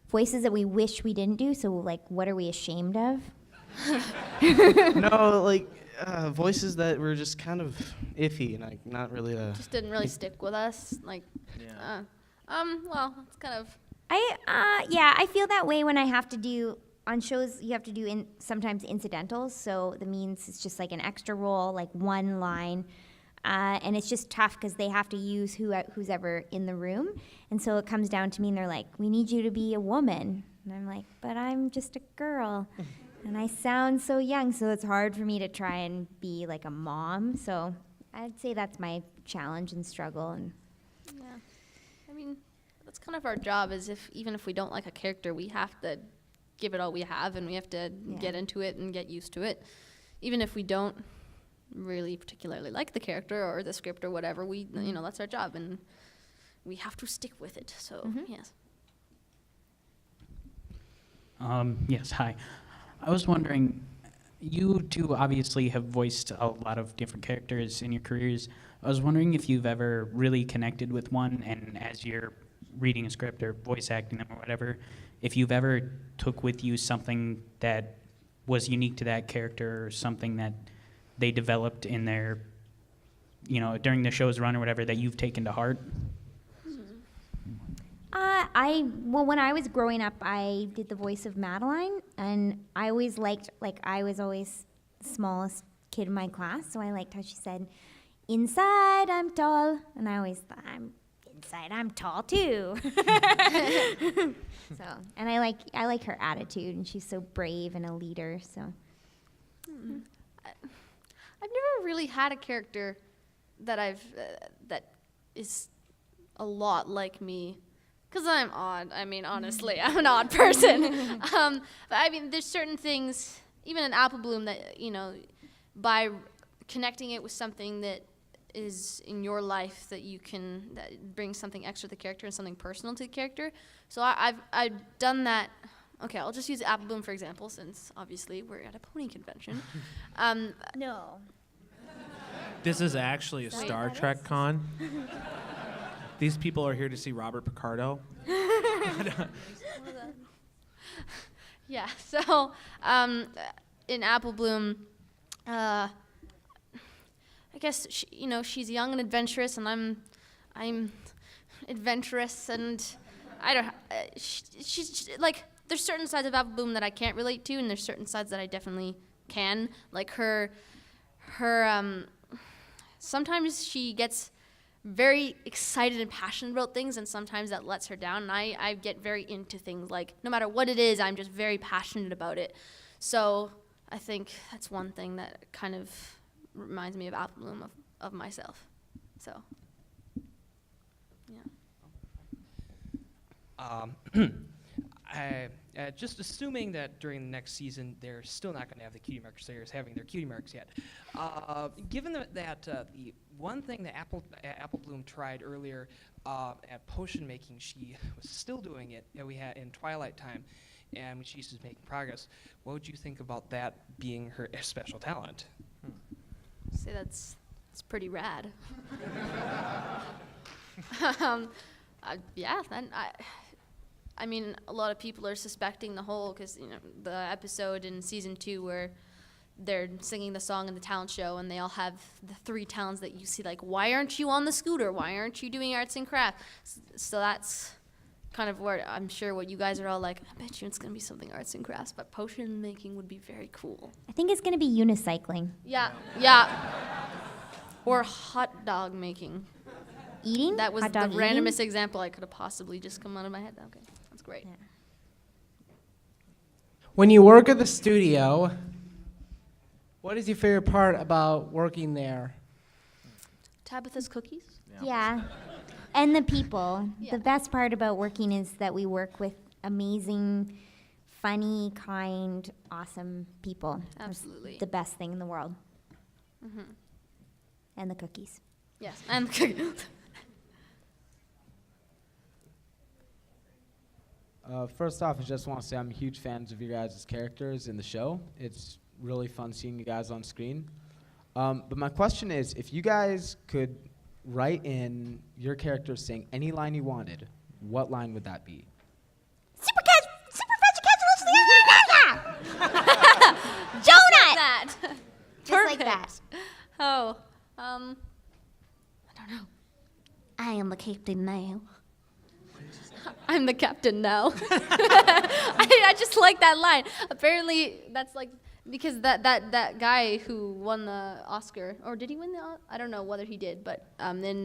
Voices that we wish we didn't do, so like what are we ashamed of? No, like voices that were just kind of iffy and like not really. Just didn't really stick with us. Like, well, it's kind of. I feel that way when I have to do on shows. You have to do sometimes incidentals, so that means it's just like an extra role, like 1 line. And it's just tough because they have to use who's ever in the room. And so it comes down to me and they're like, we need you to be a woman. And I'm like, but I'm just a girl. And I sound so young, so it's hard for me to try and be like a mom. So I'd say that's my challenge and struggle. And Yeah. I mean, that's kind of our job is even if we don't like a character, we have to give it all we have and we have to get into it and get used to it. Even if we don't really particularly like the character or the script or whatever, that's our job and we have to stick with it. So yes. Yes, hi. I was wondering, you two obviously have voiced a lot of different characters in your careers. I was wondering if you've ever really connected with one, and as you're reading a script or voice acting them or whatever, if you've ever took with you something that was unique to that character or something that they developed in their, during the show's run or whatever that you've taken to heart? When I was growing up, I did the voice of Madeline, and I always liked, I was always the smallest kid in my class, so I liked how she said, inside I'm tall, and I always thought, inside I'm tall too. So, and I like her attitude, and she's so brave and a leader, so. I've never really had a character that that is a lot like me. Because I'm odd. I mean, honestly, I'm an odd person. But I mean, there's certain things, even in Applebloom, that, by connecting it with something that is in your life that you can that brings something extra to the character and something personal to the character. So I've done that. Okay, I'll just use Applebloom for example, since obviously we're at a pony convention. No. This is actually a Wait, Star that Trek con. These people are here to see Robert Picardo. Yeah, so in Applebloom, I guess she's young and adventurous, and I'm adventurous, and I don't. She's like, there's certain sides of Applebloom that I can't relate to, and there's certain sides that I definitely can. Like her. Sometimes she gets very excited and passionate about things, and sometimes that lets her down. And I get very into things. Like, no matter what it is, I'm just very passionate about it. So I think that's one thing that kind of reminds me of Applebloom, of myself. So, yeah. Just assuming that during the next season they're still not going to have the cutie mark slayers having their cutie marks yet. Given that the one thing that Applebloom tried earlier at potion making, she was still doing it. We had in Twilight Time, and she's making progress. What would you think about that being her special talent? say that's pretty rad. Yeah, then I mean, a lot of people are suspecting the whole, because the episode in season 2 where they're singing the song in the talent show, and they all have the 3 talents that you see. Like, why aren't you on the scooter? Why aren't you doing arts and crafts? So that's kind of where I'm sure what you guys are all like. I bet you it's gonna be something arts and crafts, but potion making would be very cool. I think it's gonna be unicycling. Yeah, yeah. Or hot dog making. Eating? That was Hot the dog randomest eating? example I could have possibly just come out of my head. Okay, that's great. Yeah. When you work at the studio, what is your favorite part about working there? Tabitha's cookies? Yeah. And the people. Yeah. The best part about working is that we work with amazing, funny, kind, awesome people. That's Absolutely. the best thing in the world. Mm-hmm. And the cookies. Yes, and the cookies. First off, I just want to say I'm huge fans of your guys' characters in the show. It's really fun seeing you guys on screen. But my question is, if you guys could write in your character saying any line you wanted, what line would that be? Donut! That. Just like that. Oh, I don't know. I am the captain now. I'm the captain now. I just like that line. Apparently, that's like, because that guy who won the Oscar, or did he win the I don't know whether he did, but in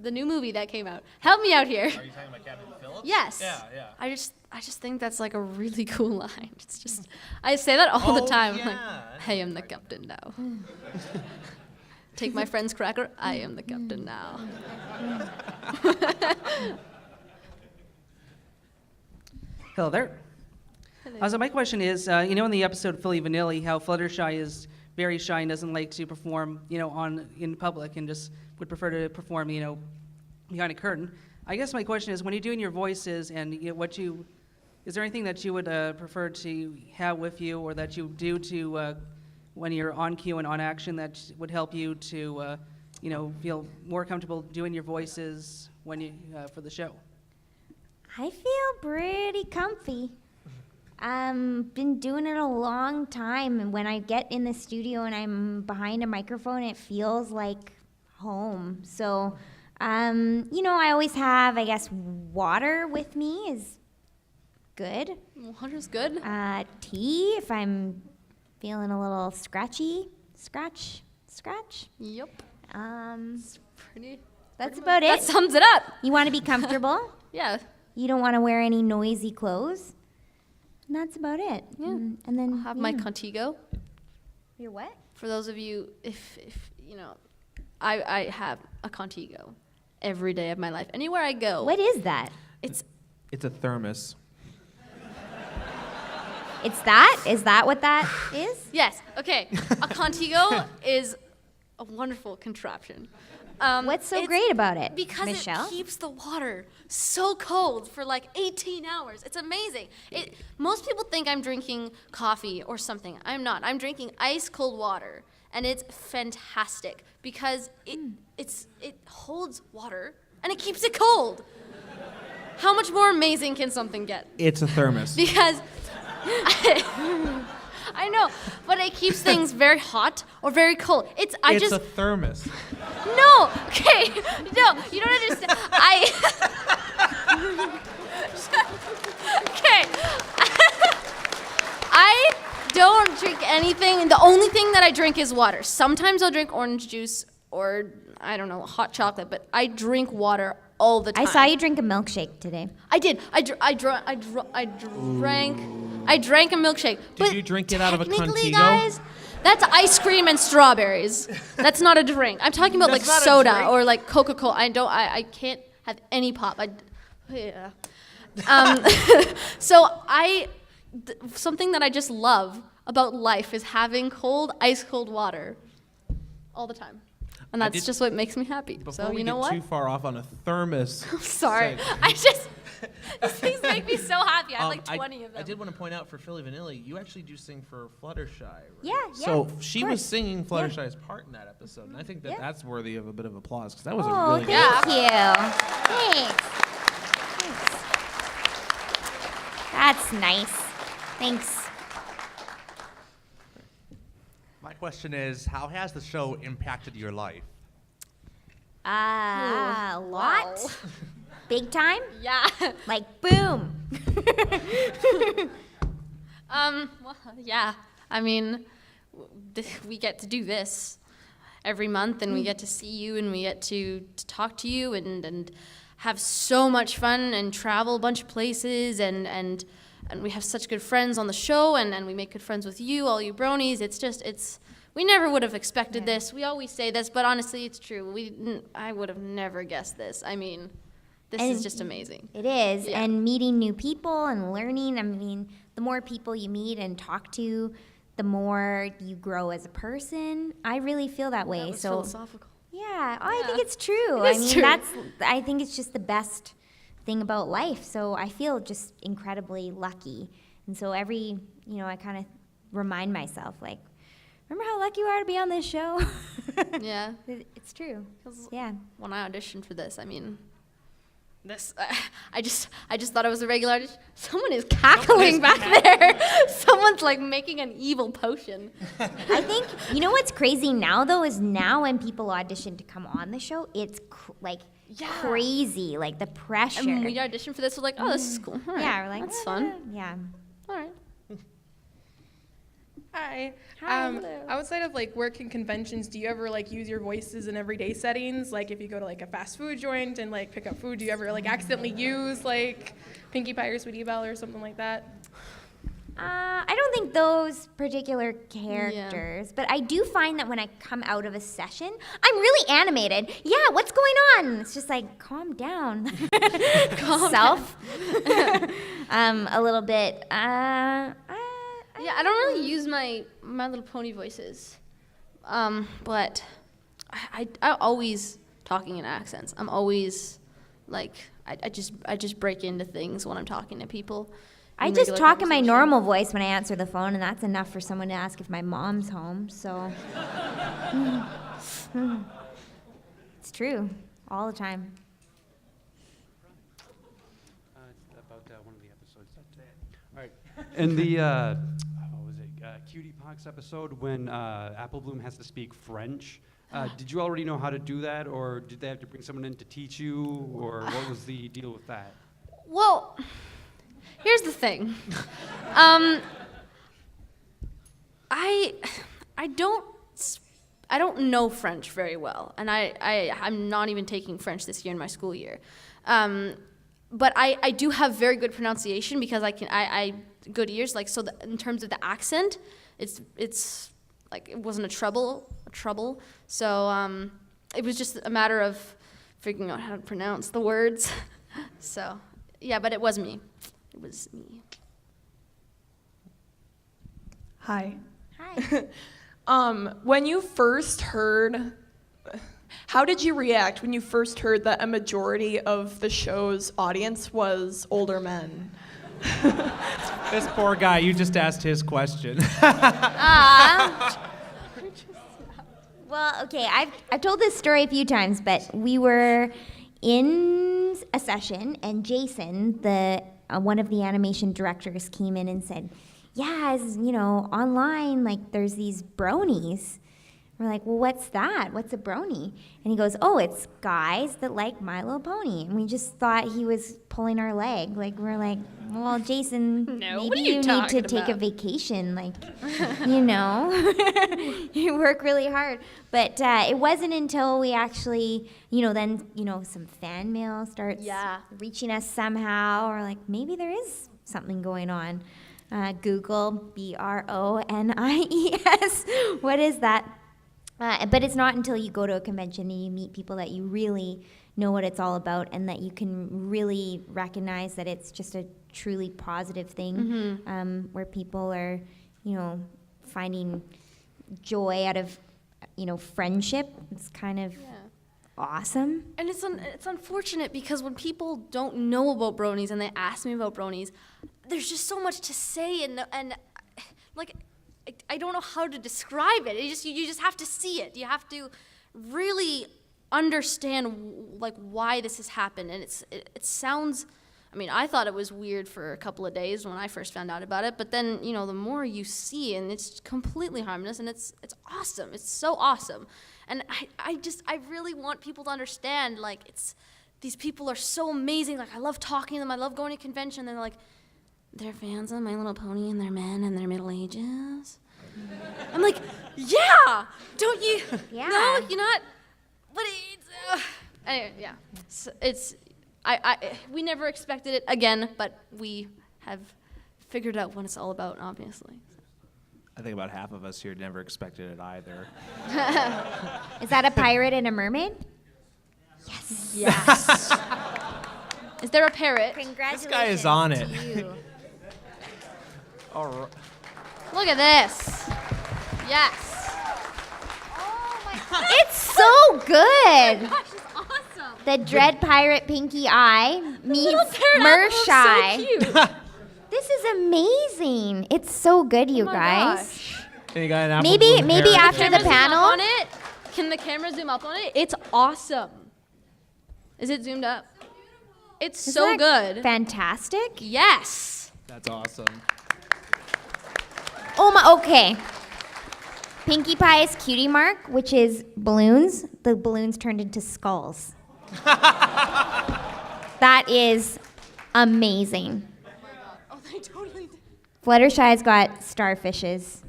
the new movie that came out. Help me out here. Are you talking about Captain Phillips? Yes. Yeah, yeah. I just think that's like a really cool line. It's just, I say that all the time. Yeah. Like, I am the captain now. Take my friend's cracker. I am the captain now. Hello there. Hello. So my question is, in the episode Philly Vanilli, how Fluttershy is very shy and doesn't like to perform, in public, and just would prefer to perform, behind a curtain. I guess my question is, when you're doing your voices and is there anything that you would prefer to have with you, or that you do to when you're on cue and on action, that would help you to, feel more comfortable doing your voices when you for the show? I feel pretty comfy. Been doing it a long time, and when I get in the studio and I'm behind a microphone, it feels like home. So, I always have, I guess, water with me is good. Water's good. Tea if I'm feeling a little scratchy. Scratch. Yep. That's Pretty about it. That sums it up. You want to be comfortable. Yeah. You don't want to wear any noisy clothes. And that's about it. Yeah. And then I'll have my Contigo. Your what? For those of you, if I have a Contigo every day of my life. Anywhere I go. What is that? It's a thermos. It's that? Is that what that is? Yes. Okay. A Contigo is a wonderful contraption. What's so great about it, Because Michelle? it keeps the water so cold for like 18 hours. It's amazing. Most people think I'm drinking coffee or something. I'm not. I'm drinking ice cold water, and it's fantastic because it holds water and it keeps it cold. How much more amazing can something get? It's a thermos. Because I know, but it keeps things very hot or very cold. It's a thermos. No, okay, no, you don't understand. Okay, I don't drink anything. The only thing that I drink is water. Sometimes I'll drink orange juice or, I don't know, hot chocolate, but I drink water all the time. I saw you drink a milkshake today. I did. I drank a milkshake. Did you drink it out of a Technically, Contigo? guys, that's ice cream and strawberries. That's not a drink. I'm talking about like That's not a soda drink. or like Coca-Cola. I can't have any pop. Yeah. So something that I just love about life is having ice cold water all the time. And that's just what makes me happy. Before So we you know get what? too far off on a thermos. Sorry. segment. These things make me so happy. I have like 20 of them. I did want to point out for Philly Vanilli, you actually do sing for Fluttershy, right? Yeah. So of she was course. singing Fluttershy's part in that episode, and I think that that's worthy of a bit of applause because that was Oh, a really thank good you. Thanks. That's nice. Thanks. My question is, how has the show impacted your life? A lot. Wow. Big time? Yeah. Like boom. Well, yeah. I mean, we get to do this every month, and we get to see you, and we get to talk to you, and have so much fun, and travel a bunch of places, and we have such good friends on the show, and we make good friends with you, all you bronies. We never would have expected this. We always say this, but honestly, it's true. I would have never guessed this. I mean, this is just amazing. It is. Yeah. And meeting new people and learning. I mean, the more people you meet and talk to, the more you grow as a person. I really feel that way. That was so philosophical. Yeah, I think it's true. It is I mean, true. I think it's just the best thing about life. So I feel just incredibly lucky. And so I kind of remind myself, like, remember how lucky you are to be on this show? Yeah. It's true. 'Cause Yeah. when I auditioned for this, I mean, I just thought it was a regular audition. Someone is cackling back there. Someone's like making an evil potion. I think, you know what's crazy now, though, is now when people audition to come on the show, it's crazy, like the pressure. And when we auditioned for this, we're like, oh, this is cool. All right. Yeah, we're like, that's fun. Yeah. All right. Hi. Hi, hello. Outside of like work and conventions, do you ever like use your voices in everyday settings? Like if you go to like a fast food joint and like pick up food, do you ever like accidentally use like Pinkie Pie or Sweetie Belle or something like that? I don't think those particular characters, but I do find that when I come out of a session, I'm really animated. Yeah, what's going on? It's just like, calm down. Calm Self. A little bit. Yeah, I don't really use my Little Pony voices, but I always talking in accents. I'm always like I just break into things when I'm talking to people. I just talk in my normal voice when I answer the phone, and that's enough for someone to ask if my mom's home. So it's true all the time. About one of the episodes. All right. In the Cutie Pox episode, when Applebloom has to speak French, did you already know how to do that, or did they have to bring someone in to teach you, or what was the deal with that? Well, here's the thing. I don't know French very well, and I'm not even taking French this year in my school year. But I do have very good pronunciation because I good ears, like, so in terms of the accent, it's like it wasn't a trouble. So it was just a matter of figuring out how to pronounce the words. So yeah, but it was me. It was me. Hi. Hi. When you first heard, how did you react when you first heard that a majority of the show's audience was older men? This poor guy, you just asked his question. Well, okay, I've told this story a few times, but we were in a session, and Jason, the one of the animation directors, came in and said, "Yeah, as you know, online, like there's these bronies." We're like, "Well, what's that? What's a brony?" And he goes, "Oh, it's guys that like My Little Pony." And we just thought he was pulling our leg. Like, we're like, "Well, Jason, No, what maybe are you you need to talking take a about?" vacation. Like, you know, you work really hard." But it wasn't until we actually, then, some fan mail starts reaching us somehow, or like, maybe there is something going on. Google BRONIES. What is that? But it's not until you go to a convention and you meet people that you really know what it's all about, and that you can really recognize that it's just a truly positive thing, where people are, finding joy out of, friendship. It's kind of awesome. And it's unfortunate because when people don't know about bronies and they ask me about bronies, there's just so much to say and like I don't know how to describe it. You just have to see it. You have to really understand like why this has happened. And it sounds, I mean, I thought it was weird for a couple of days when I first found out about it, but then, the more you see, and it's completely harmless, and it's awesome. It's so awesome. And I really want people to understand, like, these people are so amazing. Like, I love talking to them. I love going to convention. They're like, they're fans of My Little Pony, and they're men in their middle ages. I'm like, yeah, don't you? Yeah. No, you're not. But anyway, yeah. We never expected it again, but we have figured out what it's all about, obviously. I think about half of us here never expected it either. Is that a pirate and a mermaid? Yes. Is there a parrot? Congratulations. This guy is on it. to you. All right. Look at this. Yes. It's so good. Gosh, it's awesome. The Dread Pirate Pinkie Eye meets Little parrot apple, Mershai. so cute. This is amazing. It's so good, you Oh my guys. And you got an Maybe Applebloom maybe parrot after the there. panel. On it? Can the camera zoom up on it? It's awesome. Is it zoomed up? It's Isn't so that good. Fantastic. Yes. That's awesome. Oh my. Okay. Pinkie Pie's cutie mark, which is balloons. The balloons turned into skulls. That is amazing. Oh, they totally did. Fluttershy's got starfishes.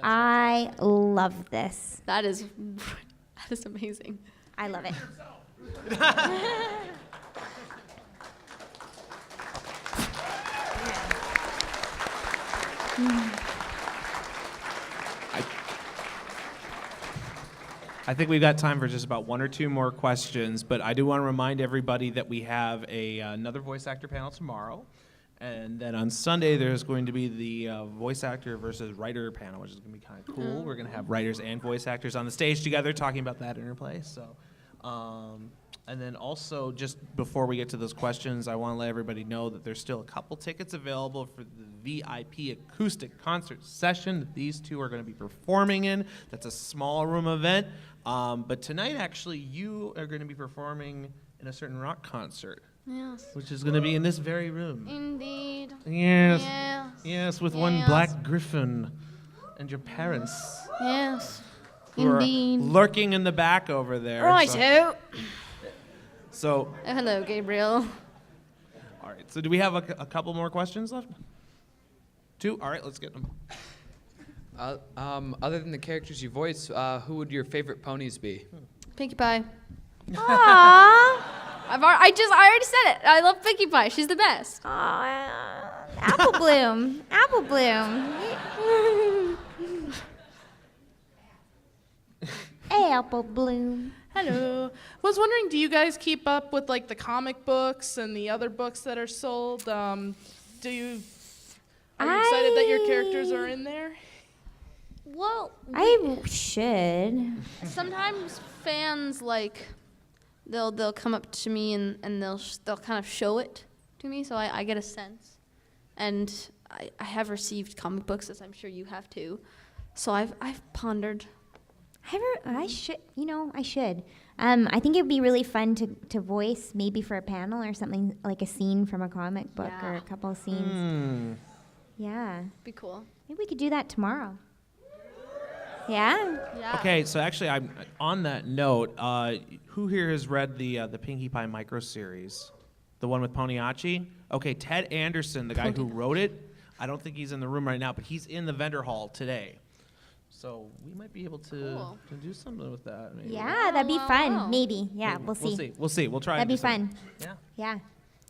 I love this. That is amazing. I love it. I think we've got time for just about one or two more questions, but I do want to remind everybody that we have another voice actor panel tomorrow. And then on Sunday, there's going to be the voice actor versus writer panel, which is going to be kind of cool. We're going to have writers and voice actors on the stage together talking about that interplay. So, and then also, just before we get to those questions, I want to let everybody know that there's still a couple tickets available for the VIP acoustic concert session that these two are going to be performing in. That's a small room event. But tonight, actually, you are going to be performing in a certain rock concert. Yes. Which is going to be in this very room. Indeed. Yes. Yes. Yes, with one Yes. black griffin and your parents. Yes. Who are Indeed. lurking in the back over there. Righto. So, Oh, hello, Gabriel. all right. So, do we have a couple more questions left? Two? All right, let's get them. Other than the characters you voice, who would your favorite ponies be? Pinkie Pie. Aww. I already said it. I love Pinkie Pie. She's the best. Applebloom. Applebloom. Hey, Applebloom. Hello. I was wondering, do you guys keep up with like the comic books and the other books that are sold? Are you excited that your characters are in there? Well, I should. sometimes fans like they'll come up to me and they'll kind of show it to me, so I get a sense. And I have received comic books, as I'm sure you have too. So I've pondered. I should. I think it would be really fun to voice, maybe for a panel or something, like a scene from a comic book or a couple of scenes. Yeah. Be cool. Maybe we could do that tomorrow. Yeah? Okay, so actually, I'm on that note. Who here has read the Pinkie Pie micro series, the one with Poniachi? Okay, Ted Anderson, the guy who wrote it. I don't think he's in the room right now, but he's in the vendor hall today. So we might be able to do something with that. Maybe. Yeah, that'd be fun. Maybe. Yeah, we'll see. We'll see. We'll try. That'd and be do something. fun. Yeah. Yeah.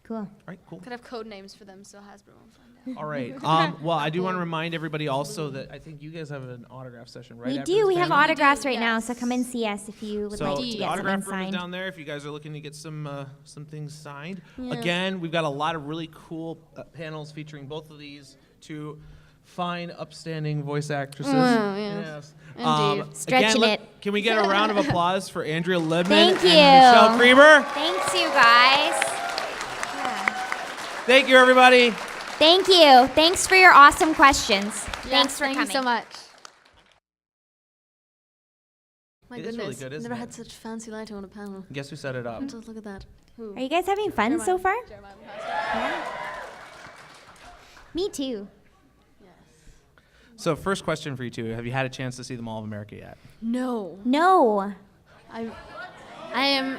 Cool. All right. Cool. Could have code names for them, so Hasbro won't find out. All right. Well, I do want to remind everybody also that I think you guys have an autograph session, right? We after do. this We have panel? autographs right now, so come and see us if you would So like to the get something autograph room is signed. down there if you guys are looking to get some things signed. Yeah. Again, we've got a lot of really cool panels featuring both of these two fine, upstanding voice actresses. Wow, yes. Indeed. Stretching it. Can we get a round of applause for Andrea Libman Thank you. and Michelle Creber? Thanks, you guys. Thank you, everybody. Thank you. Thanks for your awesome questions. Thanks for thank coming. you so much. My It is goodness, really good, isn't never it? had such fancy lighting on a panel. Guess who set it up? Just look at that. Who? Are you guys having fun so far? Jeremiah. Yeah. Me too. So first question for you two. Have you had a chance to see the Mall of America yet? No. No. I am.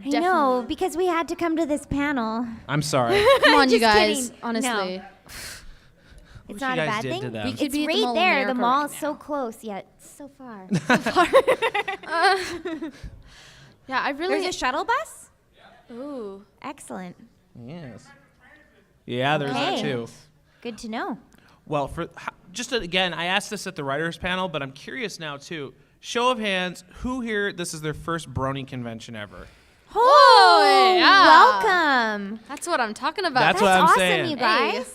I know, because we had to come to this panel. I'm sorry. Come on, you Just guys. kidding. Honestly. No. It's Wish not you a guys bad did thing. to them. We could be at the right Mall of there. America The mall is so close, yet so far. Yeah, I really. There's a shuttle bus? Ooh. Excellent. Yes. Yeah, there's that Okay. too. Good to know. Well, just again, I asked this at the writers panel, but I'm curious now too. Show of hands, who here? This is their first Brony convention ever. Oh, yeah. Welcome. That's what I'm talking about. That's what I'm awesome, saying. you guys.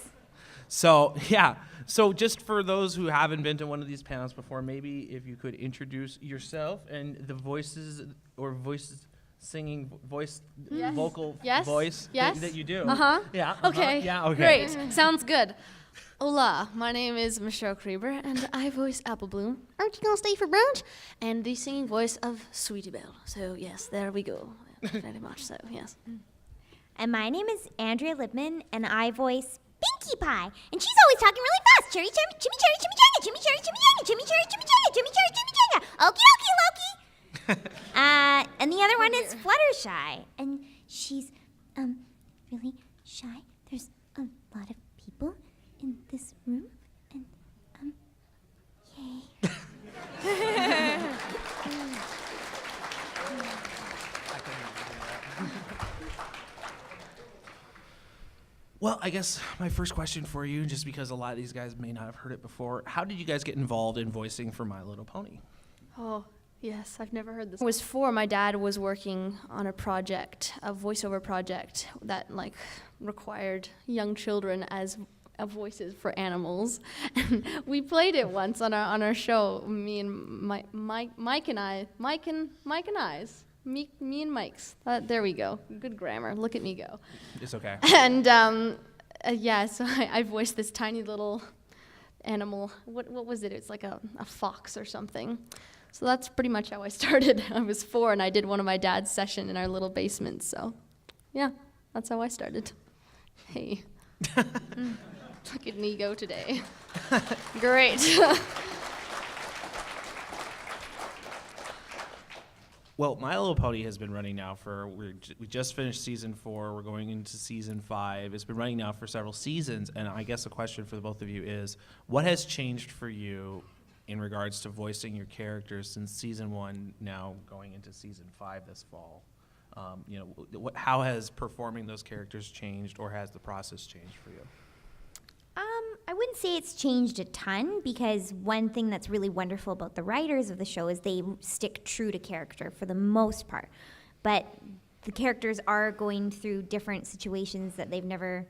So yeah. So just for those who haven't been to one of these panels before, maybe if you could introduce yourself and the voices or voices singing voice Yes. vocal Yes. voice Yes. that you do. Uh-huh. Yeah. Okay. Yeah. Okay. Great. Sounds good. Hola, my name is Michelle Creber, and I voice Applebloom. Aren't you gonna stay for brunch? And the singing voice of Sweetie Belle. So yes, there we go. Very much so. Yes. And my name is Andrea Libman, and I voice Pinkie Pie. And she's always talking really fast. Cherry, cherry, chimichurri, chimichanga, chimichurri, chimichanga, chimichurri, chimichanga, chimichurri, chimichanga. Okie dokie, Loki. And the other one is Fluttershy, and she's really shy. There's a lot of people in this room, and yay. Well, I guess my first question for you, just because a lot of these guys may not have heard it before, how did you guys get involved in voicing for My Little Pony? Oh, yes, I've never heard this. It was my dad was working on a project, a voiceover project that like required young children as voices for animals. And we played it once on our show, me and Mike and I's. Me and Mike's. There we go. Good grammar. Look at me go. It's okay. And yeah, so I voiced this tiny little animal. What was it? It's like a fox or something. So that's pretty much how I started. I was 4 and I did one of my dad's session in our little basement. So yeah, that's how I started. Hey. Look at me go today. Great. Well, My Little Pony has been running now for, we just finished season 4, we're going into season 5. It's been running now for several seasons, and I guess the question for the both of you is, what has changed for you in regards to voicing your characters since season 1 now going into season 5 this fall? How has performing those characters changed, or has the process changed for you? I wouldn't say it's changed a ton, because one thing that's really wonderful about the writers of the show is they stick true to character for the most part. But the characters are going through different situations that they've never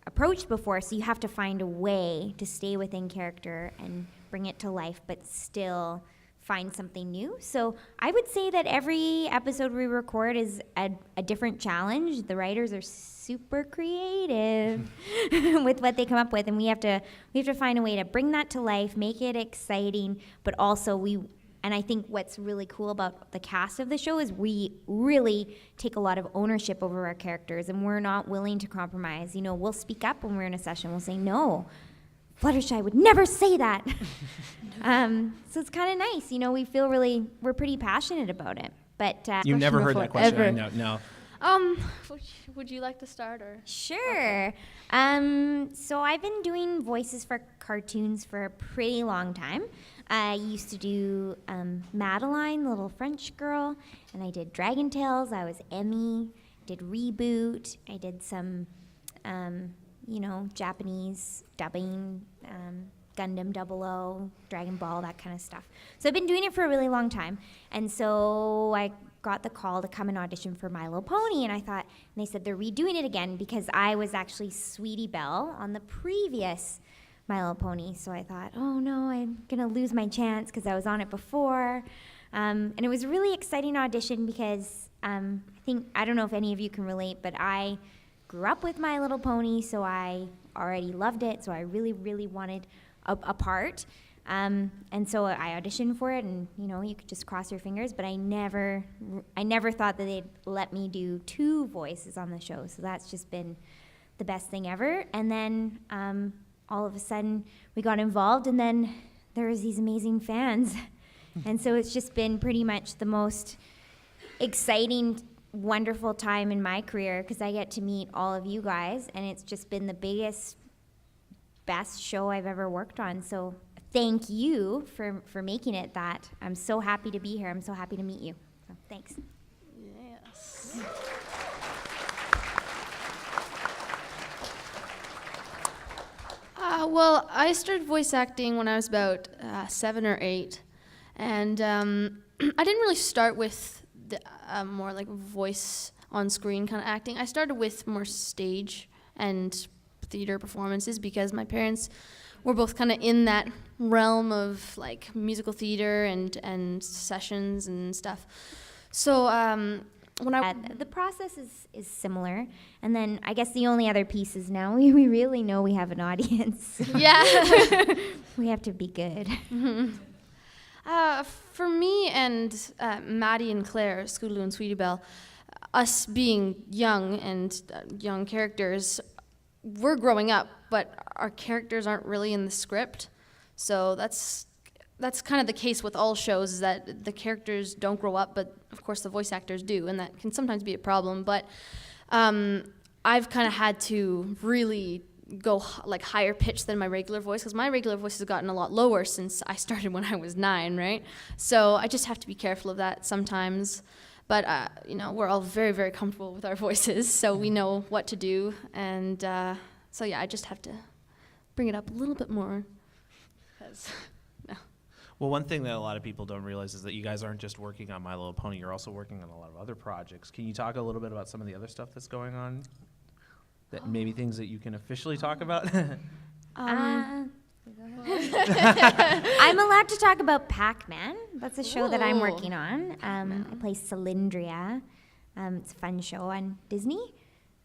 approached before, so you have to find a way to stay within character and bring it to life, but still find something new. So I would say that every episode we record is a different challenge. The writers are super creative with what they come up with, and we have to find a way to bring that to life, make it exciting, but also and I think what's really cool about the cast of the show is we really take a lot of ownership over our characters, and we're not willing to compromise. You know, we'll speak up when we're in a session. We'll say, no, Fluttershy would never say that. So it's kind of nice. You know, we're pretty passionate about it. But You never heard that question. Ever. I know. No. Would you like to start or? Sure. So I've been doing voices for cartoons for a pretty long time. I used to do Madeline, the little French girl, and I did Dragon Tales. I was Emmy, did Reboot. I did some, Japanese dubbing, Gundam 00, Dragon Ball, that kind of stuff. So I've been doing it for a really long time. And so I got the call to come and audition for My Little Pony, and and they said they're redoing it again because I was actually Sweetie Belle on the previous My Little Pony. So I thought, oh no, I'm gonna lose my chance because I was on it before. And it was a really exciting audition because I don't know if any of you can relate, but I grew up with My Little Pony, so I already loved it, so I really, really wanted a part. And so I auditioned for it, and you could just cross your fingers, but I never thought that they'd let me do 2 voices on the show, so that's just been the best thing ever. And then all of a sudden we got involved, and then there was these amazing fans. And so it's just been pretty much the most exciting, wonderful time in my career because I get to meet all of you guys, and it's just been the biggest, best show I've ever worked on. So thank you for making it that. I'm so happy to be here. I'm so happy to meet you. So thanks. Yes. Well, I started voice acting when I was about 7 or 8, and I didn't really start with the more like voice on screen kind of acting. I started with more stage and theater performances because my parents were both kind of in that realm of like musical theater and sessions and stuff. So when the process is similar, and then I guess the only other piece is now we really know we have an audience. Yeah. We have to be good. For me and Maddie and Claire, Scootaloo and Sweetie Belle, us being young and young characters, we're growing up, but our characters aren't really in the script. So that's kind of the case with all shows, is that the characters don't grow up, but of course the voice actors do, and that can sometimes be a problem. But I've kind of had to really go like higher pitch than my regular voice, because my regular voice has gotten a lot lower since I started when I was 9, right? So I just have to be careful of that sometimes. But we're all very, very comfortable with our voices, so we know what to do. And so yeah, I just have to bring it up a little bit more. Well, one thing that a lot of people don't realize is that you guys aren't just working on My Little Pony, you're also working on a lot of other projects. Can you talk a little bit about some of the other stuff that's going on? That maybe things that you can officially talk about? I'm allowed to talk about Pac-Man. That's a show that I'm working on. I play Cylindria. It's a fun show on Disney.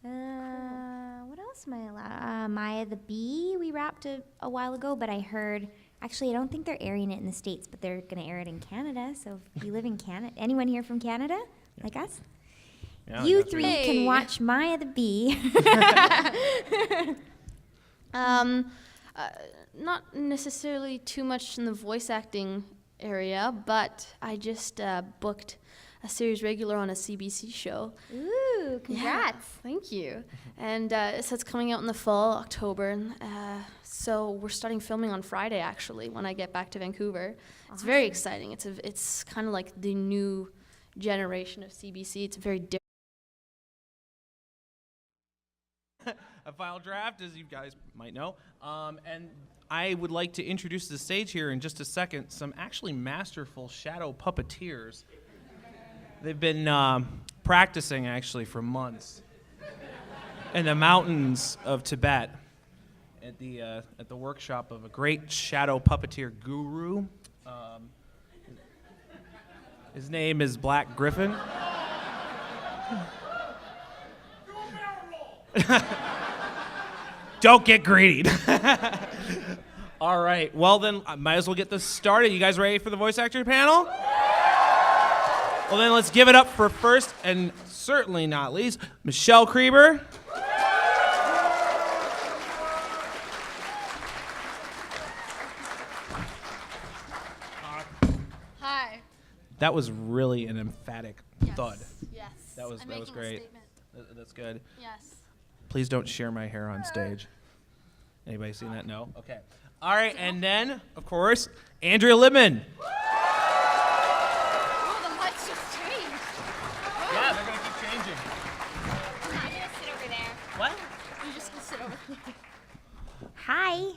What else am I allowed? Maya the Bee, we wrapped a while ago, but I heard, actually I don't think they're airing it in the States, but they're going to air it in Canada. So if you live in Canada, anyone here from Canada, like us? Yeah, you 3 can watch Maya the Bee. Not necessarily too much in the voice acting area, but I just booked a series regular on a CBC show. Ooh, congrats. Yeah, thank you. And so it's coming out in the fall, October. So we're starting filming on Friday, actually, when I get back to Vancouver. Awesome. It's very exciting. It's kind of like the new generation of CBC. It's very different. A final draft, as you guys might know. And I would like to introduce to the stage here in just a second some actually masterful shadow puppeteers. They've been practicing actually for months in the mountains of Tibet. at the workshop of a great shadow puppeteer guru. His name is Black Griffin. Don't get greedy. All right. Well, then, I might as well get this started. You guys ready for the voice actor panel? Well, then, let's give it up for first and certainly not least, Michelle Creber. Hi. That was really an emphatic thud. Yes. That was I'm that was making a great. statement. That's good. Yes. Please don't shear my hair on stage. Anybody seen that? No? Okay. All right, and then, of course, Andrea Libman. Oh, the lights just changed. Yeah, they're going to keep changing. I'm gonna sit over there. What? You just gonna sit over there. Hi.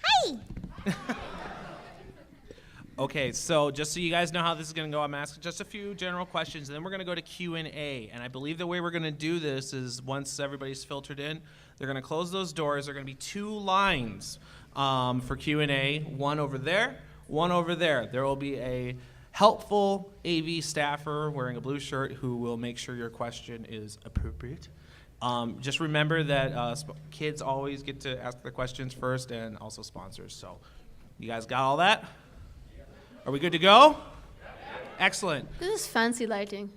Hi. Okay, so just so you guys know how this is going to go, I'm asking just a few general questions, and then we're going to go to Q&A. And I believe the way we're going to do this is once everybody's filtered in, they're going to close those doors. There are going to be 2 lines for Q&A, one over there, one over there. There will be a helpful AV staffer wearing a blue shirt who will make sure your question is appropriate. Just remember that kids always get to ask the questions first, and also sponsors. So you guys got all that? Are we good to go? Excellent. This is fancy lighting.